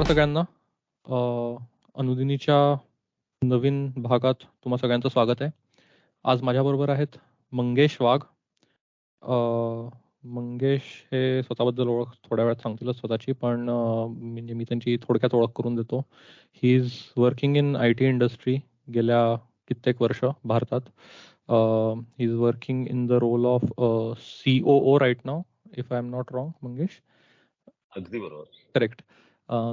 सगळ्यांना. अनुदिनीच्या नवीन भागात तुम्हा सगळ्यांचं स्वागत आहे. आज माझ्याबरोबर आहेत मंगेश वाघ. मंगेश हे स्वतःबद्दल ओळख थोड्या वेळात सांगतीलच स्वतःची, पण म्हणजे मी त्यांची थोडक्यात ओळख करून देतो. He is working in IT industry गेल्या कित्येक वर्ष भारतात. He is working in the role of COO right नाव, if I am not wrong. Mangesh? अगदी बरोबर. करेक्ट.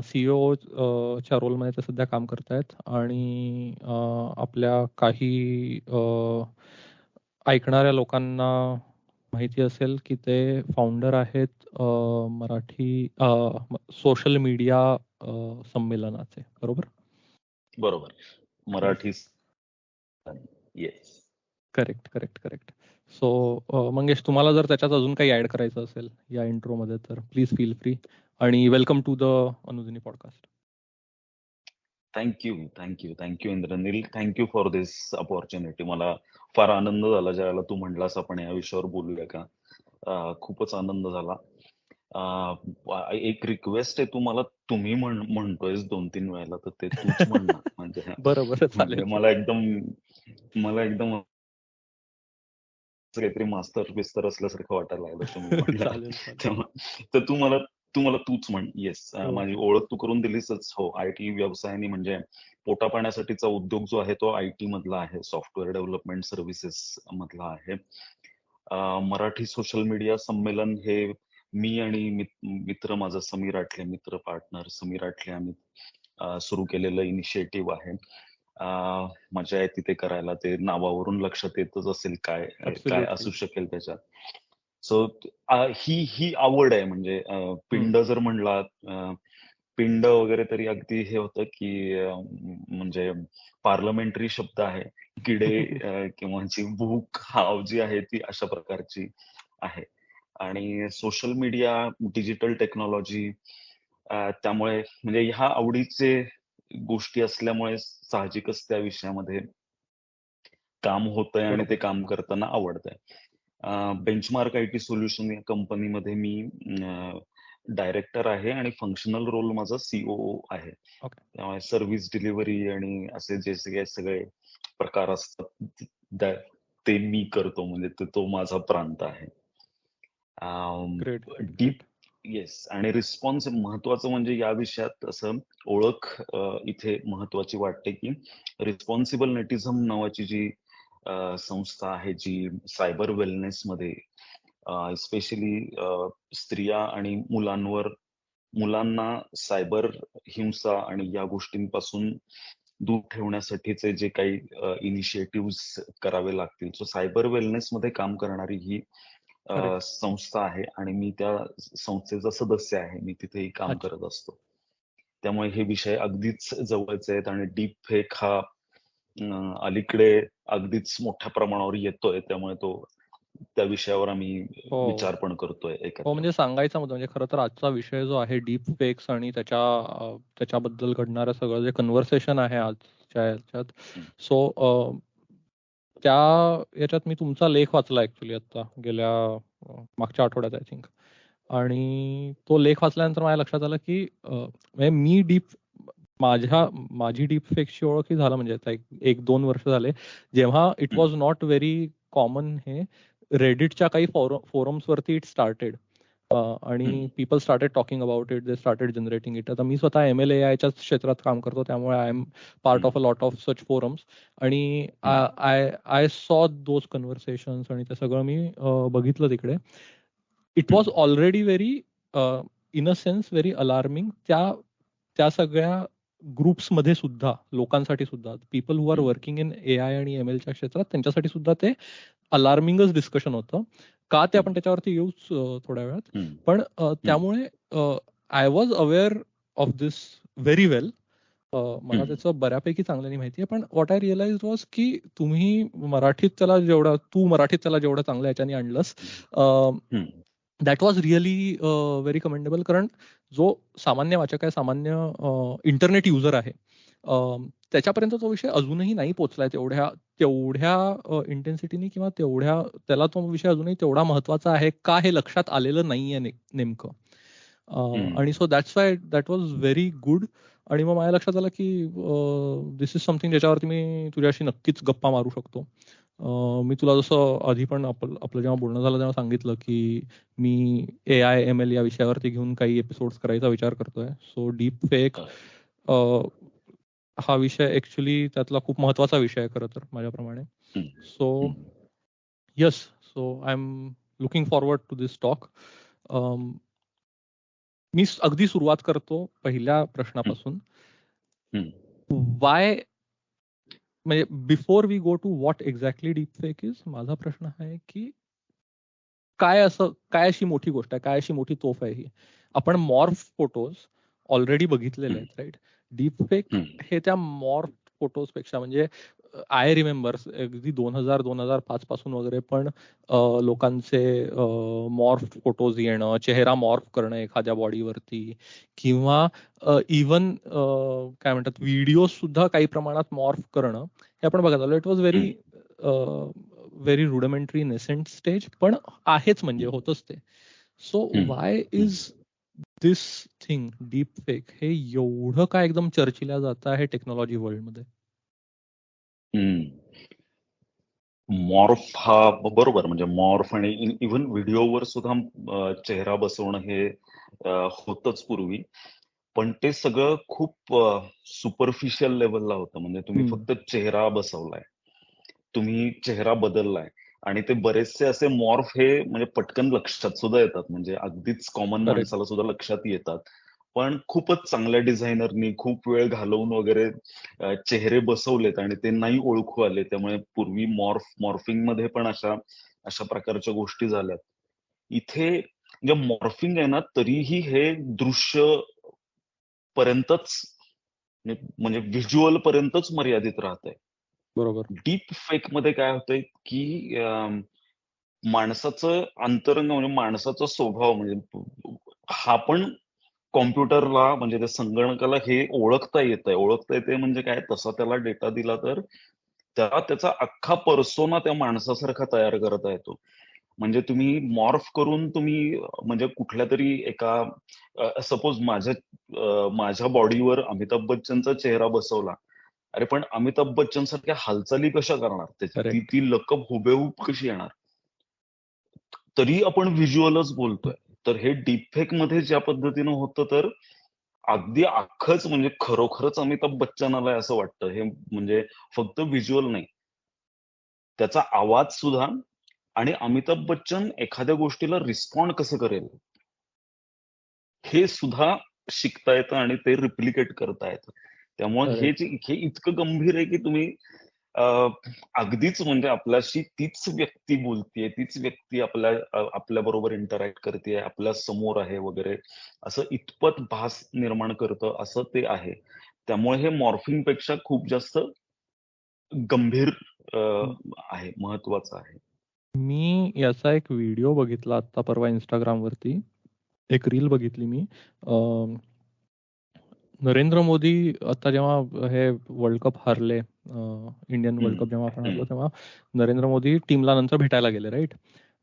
CEO च्या रोलमध्ये ते सध्या काम करतायत आणि आपल्या काही ऐकणाऱ्या लोकांना माहिती असेल की ते फाउंडर आहेत मराठी सोशल मीडिया संमेलनाचे, बरोबर? बरोबर. Marathi. Yes. Correct. So Mangesh, तुम्हाला जर त्याच्यात अजून काही ऍड करायचं असेल या इंट्रो मध्ये तर प्लीज फील फ्री. आणि welcome to the Anudini podcast. Thank you Indraneel. Thank you for this opportunity. मला फार आनंद झाला ज्यावेळेला तू म्हणलास आपण या विषयावर बोलूया का. खूपच आनंद झाला. एक रिक्वेस्ट आहे, तू मला तुम्ही म्हणतोयस 2-3 वेळेला, तर ते तूच म्हणणार म्हणजे बरोबर, चालेल. मला एकदम काहीतरी मास्तर बिस्तर असल्यासारखं वाटायला लागलं तुम्ही चालेल. तर तू मला तूच म्हण. येस. माझी ओळख तू करून दिलीसच. हो, IT व्यवसायाने म्हणजे पोटा पाण्यासाठीचा उद्योग जो आहे तो IT मधला आहे, सॉफ्टवेअर डेव्हलपमेंट सर्व्हिसेस मधला आहे. मराठी सोशल मीडिया संमेलन हे मी आणि मित्र माझा समीर आठले, मित्र पार्टनर समीर आठले, आम्ही सुरू केलेलं इनिशिएटिव्ह आहे. मजा आहे तिथे करायला. ते नावावरून लक्षात येतच असेल काय असू शकेल त्याच्यात. सो ही आवड आहे. म्हणजे पिंड जर म्हणला, पिंड वगैरे तरी अगदी हे होतं की म्हणजे पार्लमेंटरी शब्द आहे. किडे किंवा जी भूक हाव जी आहे ती अशा प्रकारची आहे. आणि सोशल मीडिया, डिजिटल टेक्नॉलॉजी, त्यामुळे म्हणजे ह्या आवडीचे गोष्टी असल्यामुळे साहजिकच त्या विषयामध्ये काम होतंय आणि ते काम करताना आवडतंय. बेंचमार्क IT सोल्युशन या कंपनीमध्ये मी डायरेक्टर आहे आणि फंक्शनल रोल माझा COO आहे. त्यामुळे सर्व्हिस डिलिव्हरी आणि असे जे सगळे प्रकार असतात ते मी करतो. म्हणजे तो माझा प्रांत आहे. डीप. येस. आणि रिस्पॉन्स महत्वाचं म्हणजे या विषयात असं ओळख इथे महत्वाची वाटते की रिस्पॉन्सिबल नेटिझम नावाची जी संस्था आहे, जी सायबर वेलनेस मध्ये स्पेशली स्त्रिया आणि मुलांना सायबर हिंसा आणि या गोष्टींपासून दूर ठेवण्यासाठीचे जे काही इनिशिएटिव्ह करावे लागतील, सो सायबर वेलनेस मध्ये काम करणारी ही संस्था आहे आणि मी त्या संस्थेचा सदस्य आहे. मी तिथेही काम करत असतो. त्यामुळे हे विषय अगदीच जवळचे आहेत आणि डीप फेक हा अलीकडे अगदीच मोठ्या प्रमाणावर येतोय. त्यामुळे त्या विषयावर आम्ही विचार पण करतोय. म्हणजे सांगायचा मुद्दा म्हणजे खरं तर आजचा विषय जो आहे डीप फेक्स आणि त्याच्याबद्दल घडणारं सगळं जे कन्व्हर्सेशन आहे आजच्या याच्यात. सो त्या याच्यात मी तुमचा लेख वाचला ऍक्च्युली आता मागच्या आठवड्यात आय थिंक. आणि तो लेख वाचल्यानंतर माझ्या लक्षात आलं की मी माझी डीप फेक्सची ओळख ही झाला म्हणजे आता 1-2 वर्ष झाले, जेव्हा it was not very common. हे रेडिटच्या काही फोरम्स वरती इट स्टार्टेड आणि people started talking about it, they started generating it. आता मी स्वतः ML/AI क्षेत्रात काम करतो, त्यामुळे I am part of a lot of such forums आणि आय सॉ दोज कन्व्हर्सेशन्स आणि ते सगळं मी बघितलं तिकडे. It was already very in a sense very alarming. त्या सगळ्या ग्रुप्स मध्ये सुद्धा, लोकांसाठी सुद्धा, people who are working in AI आणि MLच्या क्षेत्रात, त्यांच्यासाठी सुद्धा ते अलार्मिंगच डिस्कशन होतं. का ते आपण त्याच्यावरती येऊच थोड्या वेळात. पण त्यामुळे I was aware of this very well. मला त्याचं बऱ्यापैकी चांगल्याने माहिती आहे. पण व्हॉट आय रिअलाइज वॉज की तू मराठीत त्याला जेवढं चांगलं याच्याने आणलंस, that was really very commendable. कारण जो सामान्य वाचक आहे, सामान्य इंटरनेट युजर आहे, त्याच्यापर्यंत तो विषय अजूनही नाही पोहोचलाय तेवढ्या इंटेन्सिटीने, किंवा त्याला तो विषय अजूनही तेवढा महत्वाचा आहे का हे लक्षात आलेलं नाहीये नेमकं. आणि so that's why that was very good. आणि मग माझ्या लक्षात आलं की दिस इज समथिंग ज्याच्यावरती मी तुझ्याशी नक्कीच गप्पा मारू शकतो. मी तुला जसं आधी पण आपलं जेव्हा बोलणं झालं तेव्हा सांगितलं की मी AI/ML या विषयावरती घेऊन काही एपिसोड्स करायचा विचार करतोय. सो डीप फेक हा विषय ऍक्च्युली त्यातला खूप महत्वाचा विषय आहे खरं तर माझ्याप्रमाणे. So yes, so I am looking forward to this talk. मी अगदी सुरुवात करतो पहिल्या प्रश्नापासून. वाय, म्हणजे before we go to what exactly deep fake is, माझा प्रश्न आहे की काय अशी मोठी गोष्ट आहे, काय अशी मोठी तोफ आहे ही. आपण मॉर्फ फोटोज ऑलरेडी बघितलेले आहेत, राईट. डीप फेक हे त्या मॉर्फ फोटोज पेक्षा, म्हणजे आय रिमेंबर अगदी 2000-2005 पासून वगैरे पण लोकांचे मॉर्फ फोटोज येणं, चेहरा मॉर्फ करणं एखाद्या बॉडीवरती, किंवा इवन काय म्हणतात व्हिडिओ सुद्धा काही प्रमाणात मॉर्फ करणं, हे आपण बघत आलो. It was very rudimentary nascent stage, पण आहेच, म्हणजे होतच ते. So Y is this thing deep fake हे एवढं काय एकदम चर्चिल्या जात आहे टेक्नॉलॉजी वर्ल्ड मध्ये? मॉर्फ हा बरोबर, म्हणजे मॉर्फ आणि इव्हन व्हिडिओवर सुद्धा चेहरा बसवणं हे होतच पूर्वी, पण ते सगळं खूप सुपरफिशियल लेवलला होतं. म्हणजे तुम्ही फक्त चेहरा बसवलाय, तुम्ही चेहरा बदललाय, आणि ते बरेचसे असे मॉर्फ हे म्हणजे पटकन लक्षात सुद्धा येतात, म्हणजे अगदीच कॉमन माणसाला सुद्धा लक्षात येतात. पण खूपच चांगल्या डिझायनरनी खूप वेळ घालवून वगैरे चेहरे बसवलेत आणि ते नाही ओळखू आले. त्यामुळे पूर्वी मॉर्फिंग मध्ये पण अशा प्रकारच्या गोष्टी झाल्यात. इथे म्हणजे मॉर्फिंग आहे ना, तरीही हे दृश्य पर्यंतच, म्हणजे व्हिज्युअल पर्यंतच मर्यादित राहतंय. बरोबर. डीप फेक मध्ये काय होतंय की माणसाचं अंतरंग, म्हणजे माणसाचा स्वभाव, म्हणजे हा पण कॉम्प्युटरला, म्हणजे त्या संगणकाला हे ओळखता येते. म्हणजे काय, तसा त्याला डेटा दिला तर त्याचा अख्खा पर्सोना त्या माणसासारखा तयार करता येतो. म्हणजे तुम्ही मॉर्फ करून तुम्ही, म्हणजे कुठल्या तरी एका, सपोज माझ्या बॉडीवर अमिताभ बच्चनचा चेहरा बसवला, अरे पण अमिताभ बच्चन सारख्या हालचाली कशा करणार, ती लकब हुबेहूब कशी येणार, तरी आपण व्हिज्युअलच बोलतोय. तर हे डीपफेक मध्ये ज्या पद्धतीनं होतं, तर अगदी अख्खच, म्हणजे खरोखरच अमिताभ बच्चन आलाय असं वाटतं. हे म्हणजे फक्त व्हिज्युअल नाही, त्याचा आवाज सुद्धा. आणि अमिताभ बच्चन एखाद्या गोष्टीला रिस्पॉन्ड कसं करेल हे सुद्धा शिकता येतं आणि ते रिप्लिकेट करता येतं. त्यामुळे हे इतकं गंभीर आहे की तुम्ही अगदीच, म्हणजे आपल्याशी तीच व्यक्ती बोलतीये, तीच व्यक्ती आपल्या बरोबर इंटरॅक्ट करते, आपल्या समोर आहे वगैरे, असं इतपत भास निर्माण करतं, असं ते आहे. त्यामुळे हे मॉर्फिंग पेक्षा खूप जास्त गंभीर आहे, महत्वाचं आहे. मी याचा एक व्हिडिओ बघितला आता परवा इंस्टाग्राम वरती, एक रील बघितली मी. नरेंद्र मोदी आता जेव्हा हे वर्ल्ड कप हारले, इंडियन वर्ल्ड कप जेव्हा आपण हारलो, तेव्हा नरेंद्र मोदी टीमला नंतर भेटायला गेले, राईट.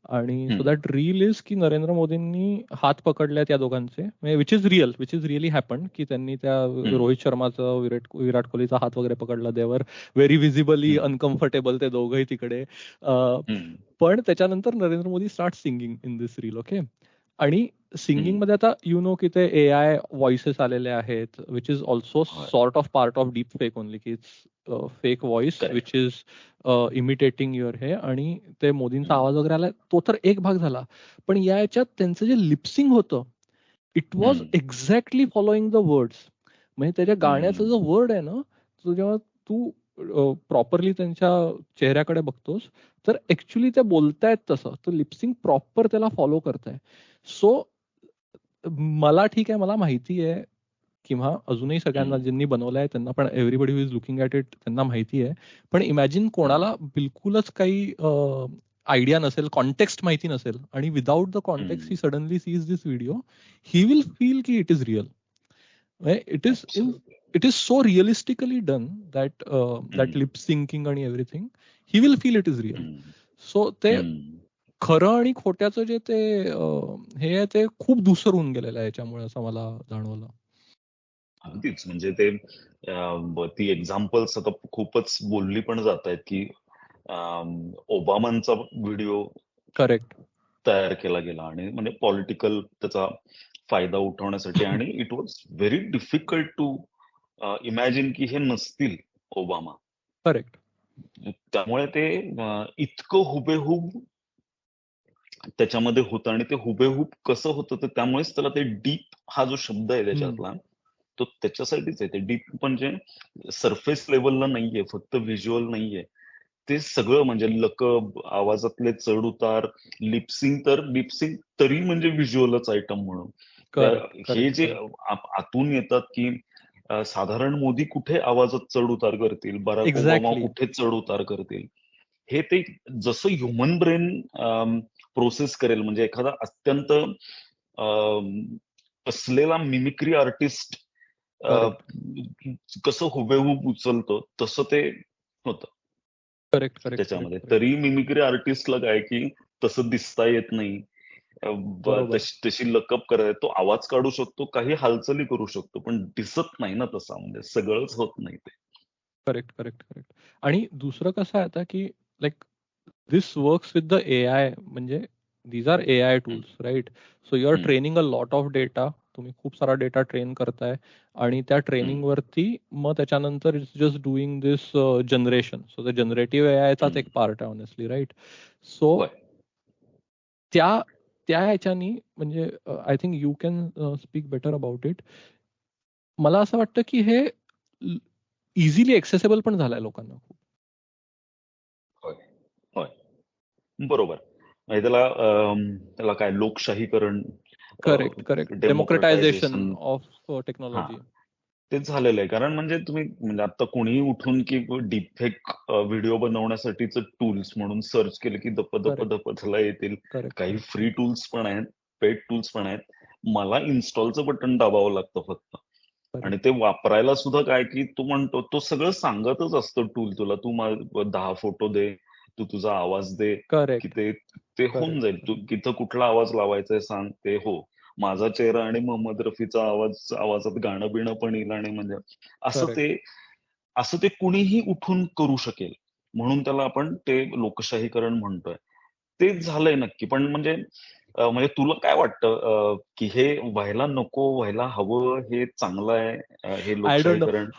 आणि सो दॅट रील इज की नरेंद्र मोदींनी हात पकडले त्या दोघांचे, विच इज रिअली हॅपन, की त्यांनी त्या रोहित शर्माचा, विराट कोहलीचा हात वगैरे पकडला. देवर व्हेरी व्हिजिबली अनकम्फर्टेबल ते दोघंही तिकडे. पण त्याच्यानंतर Narendra Modi start singing in this reel, okay. आणि सिंगिंग मध्ये आता की ते AI व्हॉइसेस आलेले आहेत, which is also sort of part of deep fake only, की fake voice which is imitating your हे. आणि ते मोदींचा आवाज वगैरे आला, तो तर एक भाग झाला. पण याच्यात त्यांचं जे लिपसिंग होतं, it was exactly following the words. म्हणजे त्याच्या गाण्याचा जो वर्ड आहे ना, तो जेव्हा तू प्रॉपरली त्यांच्या चेहऱ्याकडे बघतोस, तर ऍक्च्युली ते बोलतायत तसं, तो लिपसिंग प्रॉपर त्याला फॉलो करताय. सो मला ठीक आहे, मला माहिती आहे, किंवा अजूनही सगळ्यांना ज्यांनी बनवलंय त्यांना पण, everybody who is looking at it, त्यांना माहिती आहे. पण इमॅजिन कोणाला बिलकुलच काही आयडिया नसेल, कॉन्टेक्स्ट माहिती नसेल, आणि without the context he suddenly sees this video, he will feel की it is real. It is so realistically done that lip syncing आणि everything, he will feel it is real. So ते खरं आणि खोट्याचं जे ते हे आहे ते खूप धूसर होऊन गेलेलं आहे याच्यामुळे, असं मला जाणवलं. अगदीच म्हणजे ते ती एक्झाम्पल्स आता खूपच बोलली पण जात आहेत की ओबामांचा व्हिडिओ करेक्ट. तयार केला गेला आणि म्हणजे पॉलिटिकल त्याचा फायदा उठवण्यासाठी आणि it was very difficult to imagine की हे नसतील ओबामा. करेक्ट. त्यामुळे ते इतकं हुबेहूब त्याच्यामध्ये होतं आणि ते हुबेहूब कसं होतं तर त्यामुळेच त्याला ते डीप हा जो शब्द आहे त्याच्यातला तो त्याच्यासाठीच आहे. ते डीप म्हणजे सरफेस लेवलला नाहीये, फक्त व्हिज्युअल नाहीये, ते सगळं म्हणजे लकब, आवाजातले चढ उतार, लिपसिंग तरी म्हणजे व्हिज्युअलच आयटम म्हणून. हे जे आतून येतात की साधारण मोदी कुठे आवाजात चढ उतार करतील, बराक ओबामा कुठे चढ उतार करतील, हे ते जसं ह्युमन ब्रेन प्रोसेस करेल म्हणजे एखादा अत्यंत असलेला मिमिक्री आर्टिस्ट कसं हुबेहूब उचलतो तसं ते होतं. करेक्ट. त्याच्यामध्ये तरी मिमिक्री आर्टिस्टला काय की तसं दिसता येत नाही, तशी लकअप करायला तो आवाज काढू शकतो, काही हालचाली करू शकतो, पण दिसत नाही ना तसा, म्हणजे सगळंच होत नाही ते. करेक्ट. आणि दुसरं कसं आहे आता की like this works with the AI, म्हणजे these are AI tools, right? So you are training a lot of data, तुम्ही खूप सारा डेटा ट्रेन करताय आणि त्या ट्रेनिंग वरती मग त्याच्यानंतर it's just doing this generation. So the generative AIचाच एक पार्ट आहे ऑनेस्टली, राईट? सो त्या ह्याच्यानी म्हणजे I think you can speak better about it. मला असं वाटतं की हे इझिली एक्सेसिबल पण झालंय लोकांना खूप. होय बरोबर. म्हणजे त्याला काय लोकशाहीकरण, करेक्ट. डेमोक्रेटायझेशन ऑफ टेक्नॉलॉजी तेच झालेलं आहे. कारण म्हणजे तुम्ही म्हणजे आता कोणीही उठून की डीपफेक व्हिडिओ बनवण्यासाठीच टूल्स म्हणून सर्च केलं की दप त्याला येतील. काही फ्री टूल्स पण आहेत, पेड टूल्स पण आहेत. मला इन्स्टॉलचं बटन दाबावं लागतं फक्त आणि ते वापरायला सुद्धा काय की तू म्हणतो तो सगळं सांगतच असतो टूल तुला, तू 10 फोटो दे, तू तुझा आवाज दे की ते होऊन जाईल. तू तिथं कुठला आवाज लावायचा आहे सांग, ते हो, माझा चेहरा आणि मोहम्मद रफीचा आवाजात गाणं बिणं पण येईल आणि म्हणजे असं ते कुणीही उठून करू शकेल, म्हणून त्याला आपण ते लोकशाहीकरण म्हणतोय. तेच झालंय नक्की. पण म्हणजे तुला काय वाटतं की हे व्हायला नको, व्हायला हवं, हे चांगलं आहे हे लोकशाहीकरण?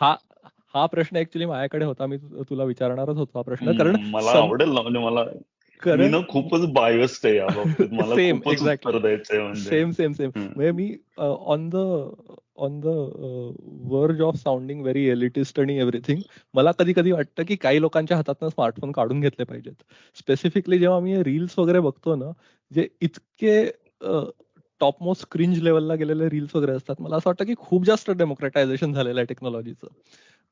हा प्रश्न ऍक्च्युली माझ्याकडे होता, मी तुला विचारणारच होतो हा प्रश्न. कारण मला आवडेल ना, म्हणजे मी ना खूपच बायस्ड आहे या बाबतीत, मला खूपच उत्तर द्यायचंय. सेम म्हणजे मी ऑन द वर्ज ऑफ साऊंडिंग व्हेरी एलिटिस्ट आणि एव्हरीथिंग. मला कधी कधी वाटतं की काही लोकांच्या हातातनं स्मार्टफोन काढून घेतले पाहिजेत. स्पेसिफिकली जेव्हा मी रील्स वगैरे बघतो ना, जे इतके टॉप मोस्ट क्रिंज लेवलला गेलेले रील्स वगैरे असतात, मला असं वाटतं की खूप जास्त डेमोक्रेटायझेशन झालेलं आहे टेक्नॉलॉजीचं.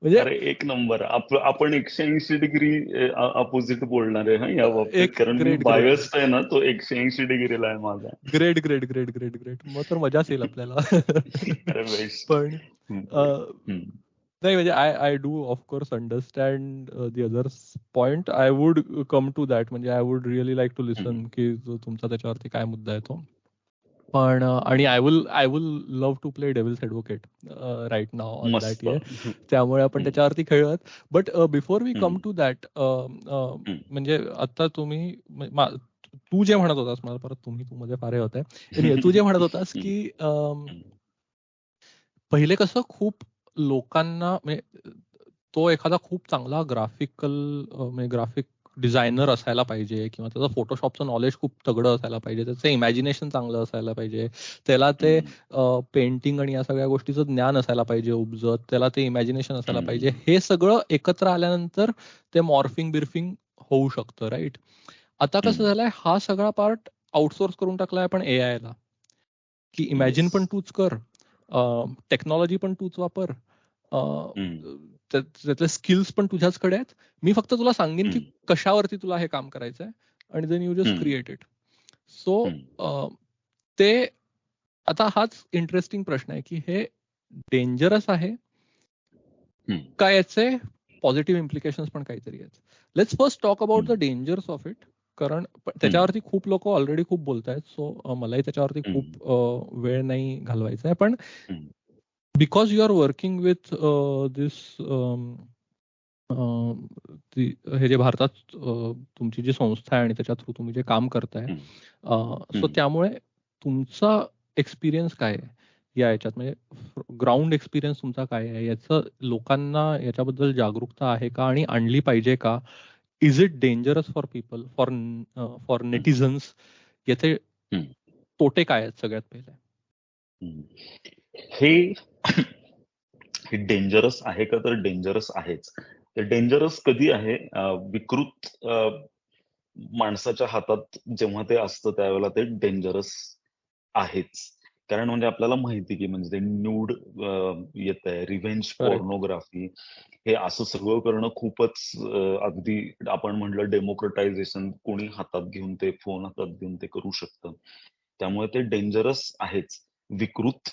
म्हणजे अरे एक नंबर, आपण 180 डिग्री अपोजिट बोलणार आहे हा या बाबतीत, कारण मी बायस्ड आहे ना, तो 180 डिग्रीला आहे माझा. ग्रेट. मग तर मजाच येईल आपल्याला. पण नाही म्हणजे I do of course understand the others point. I would come to that, म्हणजे I would really like to listen की तुमचा त्याच्यावरती काय मुद्दा आहे तो. पण आणि I will love to play devil's advocate right now on that ear. त्यामुळे आपण त्याच्यावरती खेळूयात. But before we come to that, म्हणजे आता तुम्ही तू जे म्हणत होतास, मला परत तू मध्ये फार हे होत आहे, तू जे म्हणत होतास की पहिले कसं खूप लोकांना म्हणजे तो एखादा खूप चांगला ग्राफिक डिझायनर असायला पाहिजे, किंवा त्याचं फोटोशॉपचं नॉलेज खूप तगडं असायला पाहिजे, त्याचं इमॅजिनेशन चांगलं असायला पाहिजे, त्याला ते पेंटिंग आणि या सगळ्या गोष्टीचं ज्ञान असायला पाहिजे उपजत, त्याला ते इमॅजिनेशन असायला पाहिजे. हे सगळं एकत्र आल्यानंतर ते मॉर्फिंग बिर्फिंग होऊ शकतं, राईट? आता कसं झालंय, हा सगळा पार्ट आउटसोर्स करून टाकलाय आपण एआयला, की इमॅजिन पण तूच कर, टेक्नॉलॉजी पण तूच वापर, त्यातले स्किल्स पण तुझ्याचकडे आहेत, मी फक्त तुला सांगेन की कशावरती तुला हे काम करायचंय आणि then you just create it. So ते आता हाच इंटरेस्टिंग प्रश्न आहे की हे डेंजरस आहे का, याचे पॉझिटिव्ह इम्प्लिकेशन्स पण काहीतरी आहेत. Let's first talk about the dangers of it. कारण त्याच्यावरती खूप लोक ऑलरेडी खूप बोलतायत. सो मलाही त्याच्यावरती खूप वेळ नाही घालवायचा आहे. पण because you are working with this हे जे भारतात तुमची जी संस्था आहे आणि त्याच्या थ्रू तुम्ही जे काम करताय, सो त्यामुळे तुमचा एक्सपिरियन्स काय आहे या याच्यात, म्हणजे ग्राउंड एक्सपिरियन्स तुमचा काय आहे, याचं लोकांना याच्याबद्दल जागरूकता आहे का आणि आणली पाहिजे का? Is it dangerous for people, for netizens? याचे तोटे काय आहेत सगळ्यात पहिले? हे डेंजरस आहे का? तर डेंजरस आहेच. ते डेंजरस कधी आहे? विकृत माणसाच्या हातात जेव्हा ते असतं त्यावेळेला ते डेंजरस आहेच. कारण म्हणजे आपल्याला माहिती की म्हणजे ते न्यूड येत आहे, रिव्हेंज पॉर्नोग्राफी, हे असं सगळं करणं खूपच अगदी आपण म्हणलं डेमोक्रेटायझेशन, कोणी हातात घेऊन ते फोन हातात घेऊन ते करू शकतं. त्यामुळे ते डेंजरस आहेच. विकृत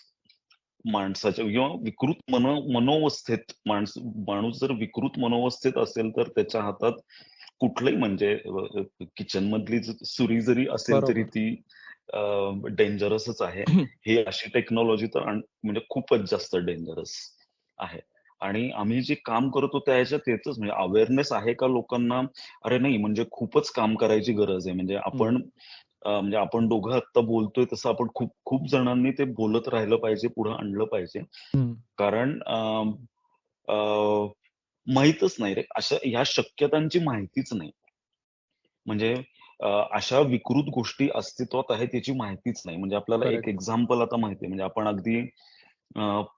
माणसाच्या किंवा विकृत मनोवस्थेत माणूस जर विकृत मनोवस्थेत असेल तर त्याच्या हातात कुठलंही म्हणजे किचन मधली सुरी जरी असेल तरी ती डेंजरसच आहे. ही अशी टेक्नॉलॉजी तर म्हणजे खूपच जास्त डेंजरस आहे. आणि आम्ही जे काम करतो त्या ह्याच्यात येतच म्हणजे अवेअरनेस आहे का लोकांना? अरे नाही, म्हणजे खूपच काम करायची गरज आहे. म्हणजे आपण दोघं आत्ता बोलतोय तसं आपण खूप जणांनी ते बोलत राहिलं पाहिजे, पुढे आणलं पाहिजे. कारण माहीतच नाही रे, अशा ह्या शक्यतांची माहितीच नाही. म्हणजे अशा विकृत गोष्टी अस्तित्वात आहेत याची माहितीच नाही. म्हणजे आपल्याला एक एक्झाम्पल आता माहिती आहे. म्हणजे आपण अगदी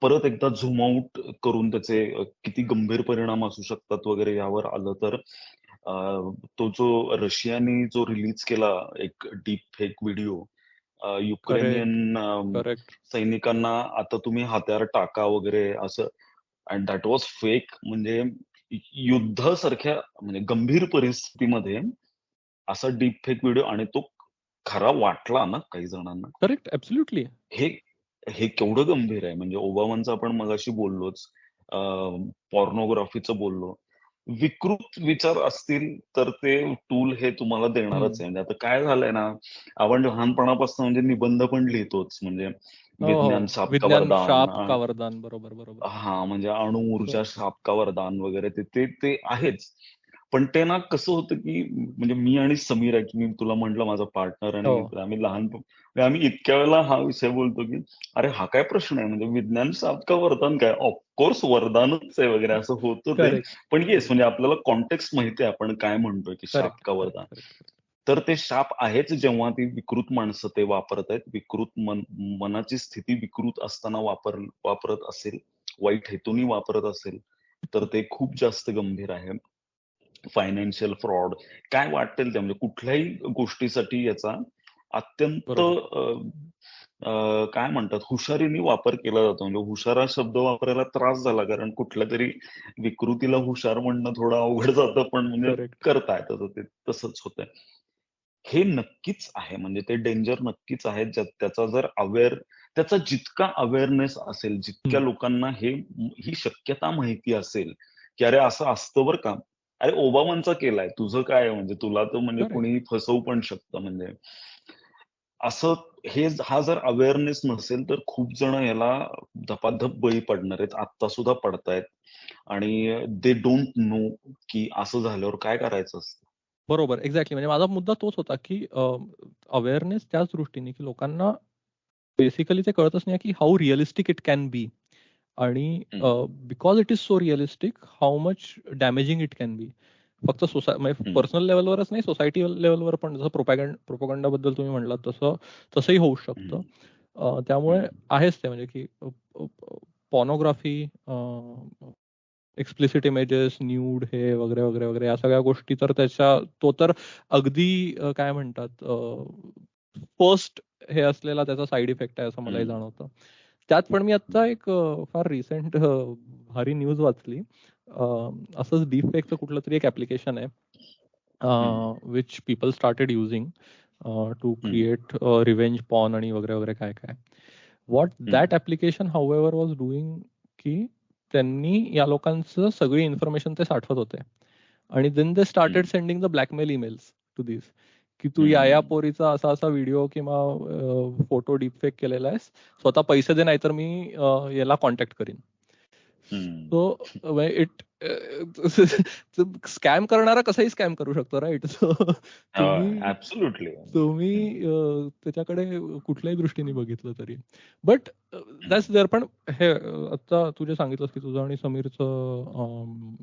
परत एकदा झूम आउट करून त्याचे किती गंभीर परिणाम असू शकतात वगैरे यावर आलं तर तो जो रशियाने जो रिलीज केला एक डीप फेक व्हिडिओ, युक्रेनियन सैनिकांना आता तुम्ही हत्यार टाका वगैरे असं, अँड दॅट वॉज फेक. म्हणजे युद्धासारख्या म्हणजे गंभीर परिस्थितीमध्ये असा डीप फेक व्हिडिओ, आणि तो खरा वाटला ना काही जणांना. Correct, absolutely. हे केवढं गंभीर आहे. म्हणजे ओबामांचं आपण मगाशी बोललोच, पॉर्नोग्राफीचं बोललो. विकृत विचार असतील तर ते टूल हे तुम्हाला देणारच आहे. म्हणजे आता काय झालंय ना, आपण लहानपणापासून म्हणजे निबंध पण लिहितोच. म्हणजे विज्ञान शाप का वरदान, बरोबर. हा, म्हणजे अणु ऊर्जा शाप का वरदान वगैरे ते आहेच. पण ते ना कसं होतं की म्हणजे मी आणि समीर आहे, की मी तुला म्हंटल माझा पार्टनर, आणि आम्ही आम्ही इतक्या वेळेला हा विषय बोलतो की अरे हा काय प्रश्न आहे, म्हणजे विज्ञान शाप का वरदान काय, ऑफकोर्स वरदानच आहे वगैरे असं होतं ते. पण येस, म्हणजे आपल्याला कॉन्टेक्स्ट माहिती आहे आपण काय म्हणतोय की शाप का वरदान. तर ते शाप आहेच जेव्हा ती विकृत माणसं ते वापरत आहेत. विकृत मनाची स्थिती विकृत असताना वापरत असेल, वाईट हेतूनी वापरत असेल तर ते खूप जास्त गंभीर आहे. फायनान्शियल फ्रॉड, काय वाटेल ते, म्हणजे कुठल्याही गोष्टीसाठी याचा अत्यंत काय म्हणतात हुशारीने वापर केला जातो. म्हणजे हुशार हा शब्द वापरायला त्रास झाला, कारण कुठल्या तरी विकृतीला हुशार म्हणणं थोडं अवघड जातं, पण म्हणजे करता येतं ते, तसंच होतंय. हे नक्कीच आहे, म्हणजे ते डेंजर नक्कीच आहे. त्याचा जर त्याचा जितका अवेअरनेस असेल, जितक्या लोकांना ही शक्यता माहिती असेल की अरे असं असतं बरं का, अरे ओबामांचा केलाय, तुझं काय, म्हणजे तुला तर म्हणजे कोणी फसवू पण शकतं. म्हणजे असं हा जर अवेअरनेस नसेल तर खूप जण याला धपाधप बळी पडणार आहेत, आत्ता सुद्धा पडतायत, आणि दे डोंट नो की असं झाल्यावर काय करायचं असतं. बरोबर, एक्झॅक्टली. म्हणजे माझा मुद्दा तोच होता की अवेअरनेस त्याच दृष्टीने की लोकांना बेसिकली ते कळतच नाही की how realistic it can be, आणि because it is so realistic how much damaging it can be. फक्त म्हणजे पर्सनल लेवलवरच नाही, सोसायटी लेवलवर पण. जसं प्रोपॅगंडा बद्दल तुम्ही म्हणलात तसंही होऊ शकतं. त्यामुळे आहेच ते, म्हणजे की पॉर्नोग्राफी, एक्सप्लिसिट इमेजेस, न्यूड, हे वगैरे वगैरे वगैरे या सगळ्या गोष्टी तर तो तर अगदी काय म्हणतात फर्स्ट हे असलेला त्याचा साईड इफेक्ट आहे असं मलाही जाणवतं. त्यात पण मी आता एक फार रिसेंट भारी न्यूज वाचली. असंच डीप फेकचं कुठलं तरी एक ऍप्लिकेशन आहे which people started using to create revenge porn आणि वगैरे वगैरे काय काय. What that application however was doing की त्यांनी या लोकांचं सगळी इन्फॉर्मेशन ते साठवत होते, आणि then they started sending the blackmail emails to this की तू या पोरीचा असा असा व्हिडिओ किंवा फोटो डीपफेक केलेला आहेस, स्वतः पैसे दे, नाहीतर मी याला कॉन्टॅक्ट करीन. सो इट स्कॅम करणारा कसाही स्कॅम करू शकतो, राईट? सो तुम्ही त्याच्याकडे कुठल्याही दृष्टीने बघितलं तरी. But that's there. पण हे आता तू जे सांगितलंस की तुझं आणि समीरचं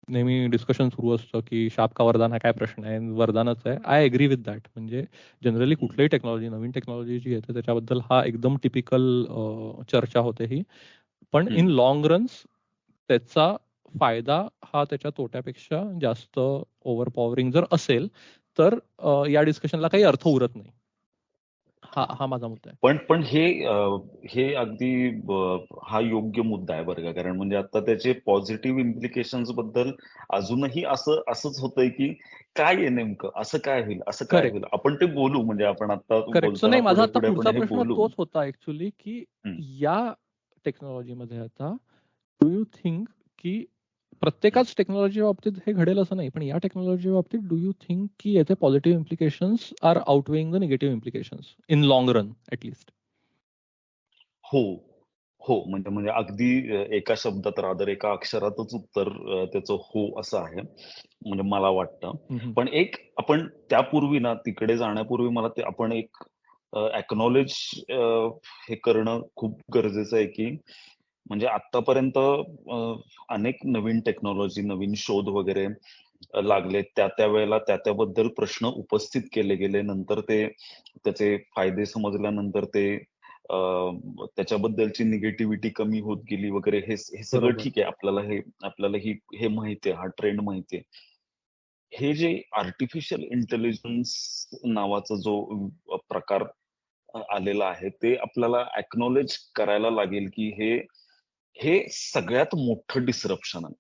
नेहमी डिस्कशन सुरू असतं की शाप का वरदान, हा काय प्रश्न आहे, वरदानच आहे. I agree with that. म्हणजे जनरली कुठलीही टेक्नॉलॉजी, नवीन टेक्नॉलॉजी जी येते त्याच्याबद्दल हा एकदम टिपिकल चर्चा होते ही. पण इन लॉंग रन्स त्याचा फायदा हा त्याच्या तोट्यापेक्षा जास्त ओव्हर पॉवरिंग जर असेल तर या डिस्कशनला काही अर्थ उरत नाही. हा माझा मुद्दा आहे. पण हे अगदी हा योग्य मुद्दा आहे बरं का. कारण म्हणजे आता त्याचे पॉझिटिव्ह इम्प्लिकेशन्स बद्दल अजूनही असंच होतंय की काय आहे नेमकं, असं काय होईल, असं काय होईल. आपण ते बोलू, म्हणजे आपण आता नाही, माझा आता पुढचा प्रश्न बोलू. तोच होता ऍक्च्युली की या टेक्नॉलॉजीमध्ये आता डू यू थिंक की प्रत्येकाच टेक्नॉलॉजी बाबतीत हे घडेल असं नाही, पण या टेक्नॉलॉजी बाबतीत डू यू थिंक की याचे positive implications are outweighing the negative implications in long run at least? हो, म्हणजे अगदी एका शब्दात, रादर एका अक्षरातच उत्तर त्याचं हो असं आहे, म्हणजे मला वाटतं. पण एक आपण त्यापूर्वी ना, तिकडे जाण्यापूर्वी मला ते आपण एक अॅक्नॉलेज हे करणं खूप गरजेचं आहे की म्हणजे आतापर्यंत अनेक नवीन टेक्नॉलॉजी, नवीन शोध वगैरे लागले, त्या वेळेला त्याबद्दल प्रश्न उपस्थित केले गेले. नंतर त्याचे फायदे समजल्यानंतर त्याच्याबद्दलची निगेटिव्हिटी कमी होत गेली वगैरे. हे सगळं ठीक आहे. आपल्याला हे माहिती आहे, हा ट्रेंड माहिती आहे. हे जे आर्टिफिशियल इंटेलिजन्स नावाचा जो प्रकार आलेला आहे, ते आपल्याला अॅक्नॉलेज करायला लागेल की हे सगळ्यात मोठं डिसरप्शन आहे.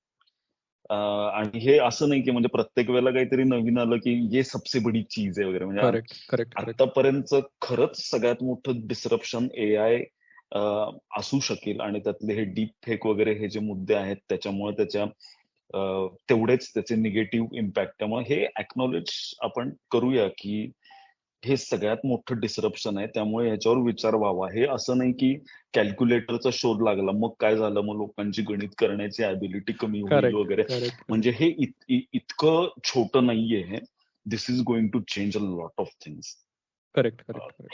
आणि हे असं नाही की म्हणजे प्रत्येक वेळेला काहीतरी नवीन आलं की ये सबसे बडी चीज आहे वगैरे. म्हणजे आतापर्यंत खरंच सगळ्यात मोठं डिसरप्शन AI असू शकेल. आणि त्यातले हे डीप फेक वगैरे हे जे मुद्दे आहेत, त्याच्यामुळे तेवढेच त्याचे निगेटिव्ह इम्पॅक्ट. त्यामुळे हे अॅक्नॉलेज आपण करूया की हे सगळ्यात मोठं डिसरप्शन आहे. त्यामुळे ह्याच्यावर विचार व्हावा. हे असं नाही की कॅल्क्युलेटरचा शोध लागला मग काय झालं, मग लोकांची गणित करण्याची ॲबिलिटी कमी होईल वगैरे. म्हणजे हे इतकं छोटं नाहीये हे. This is going to change a lot of things.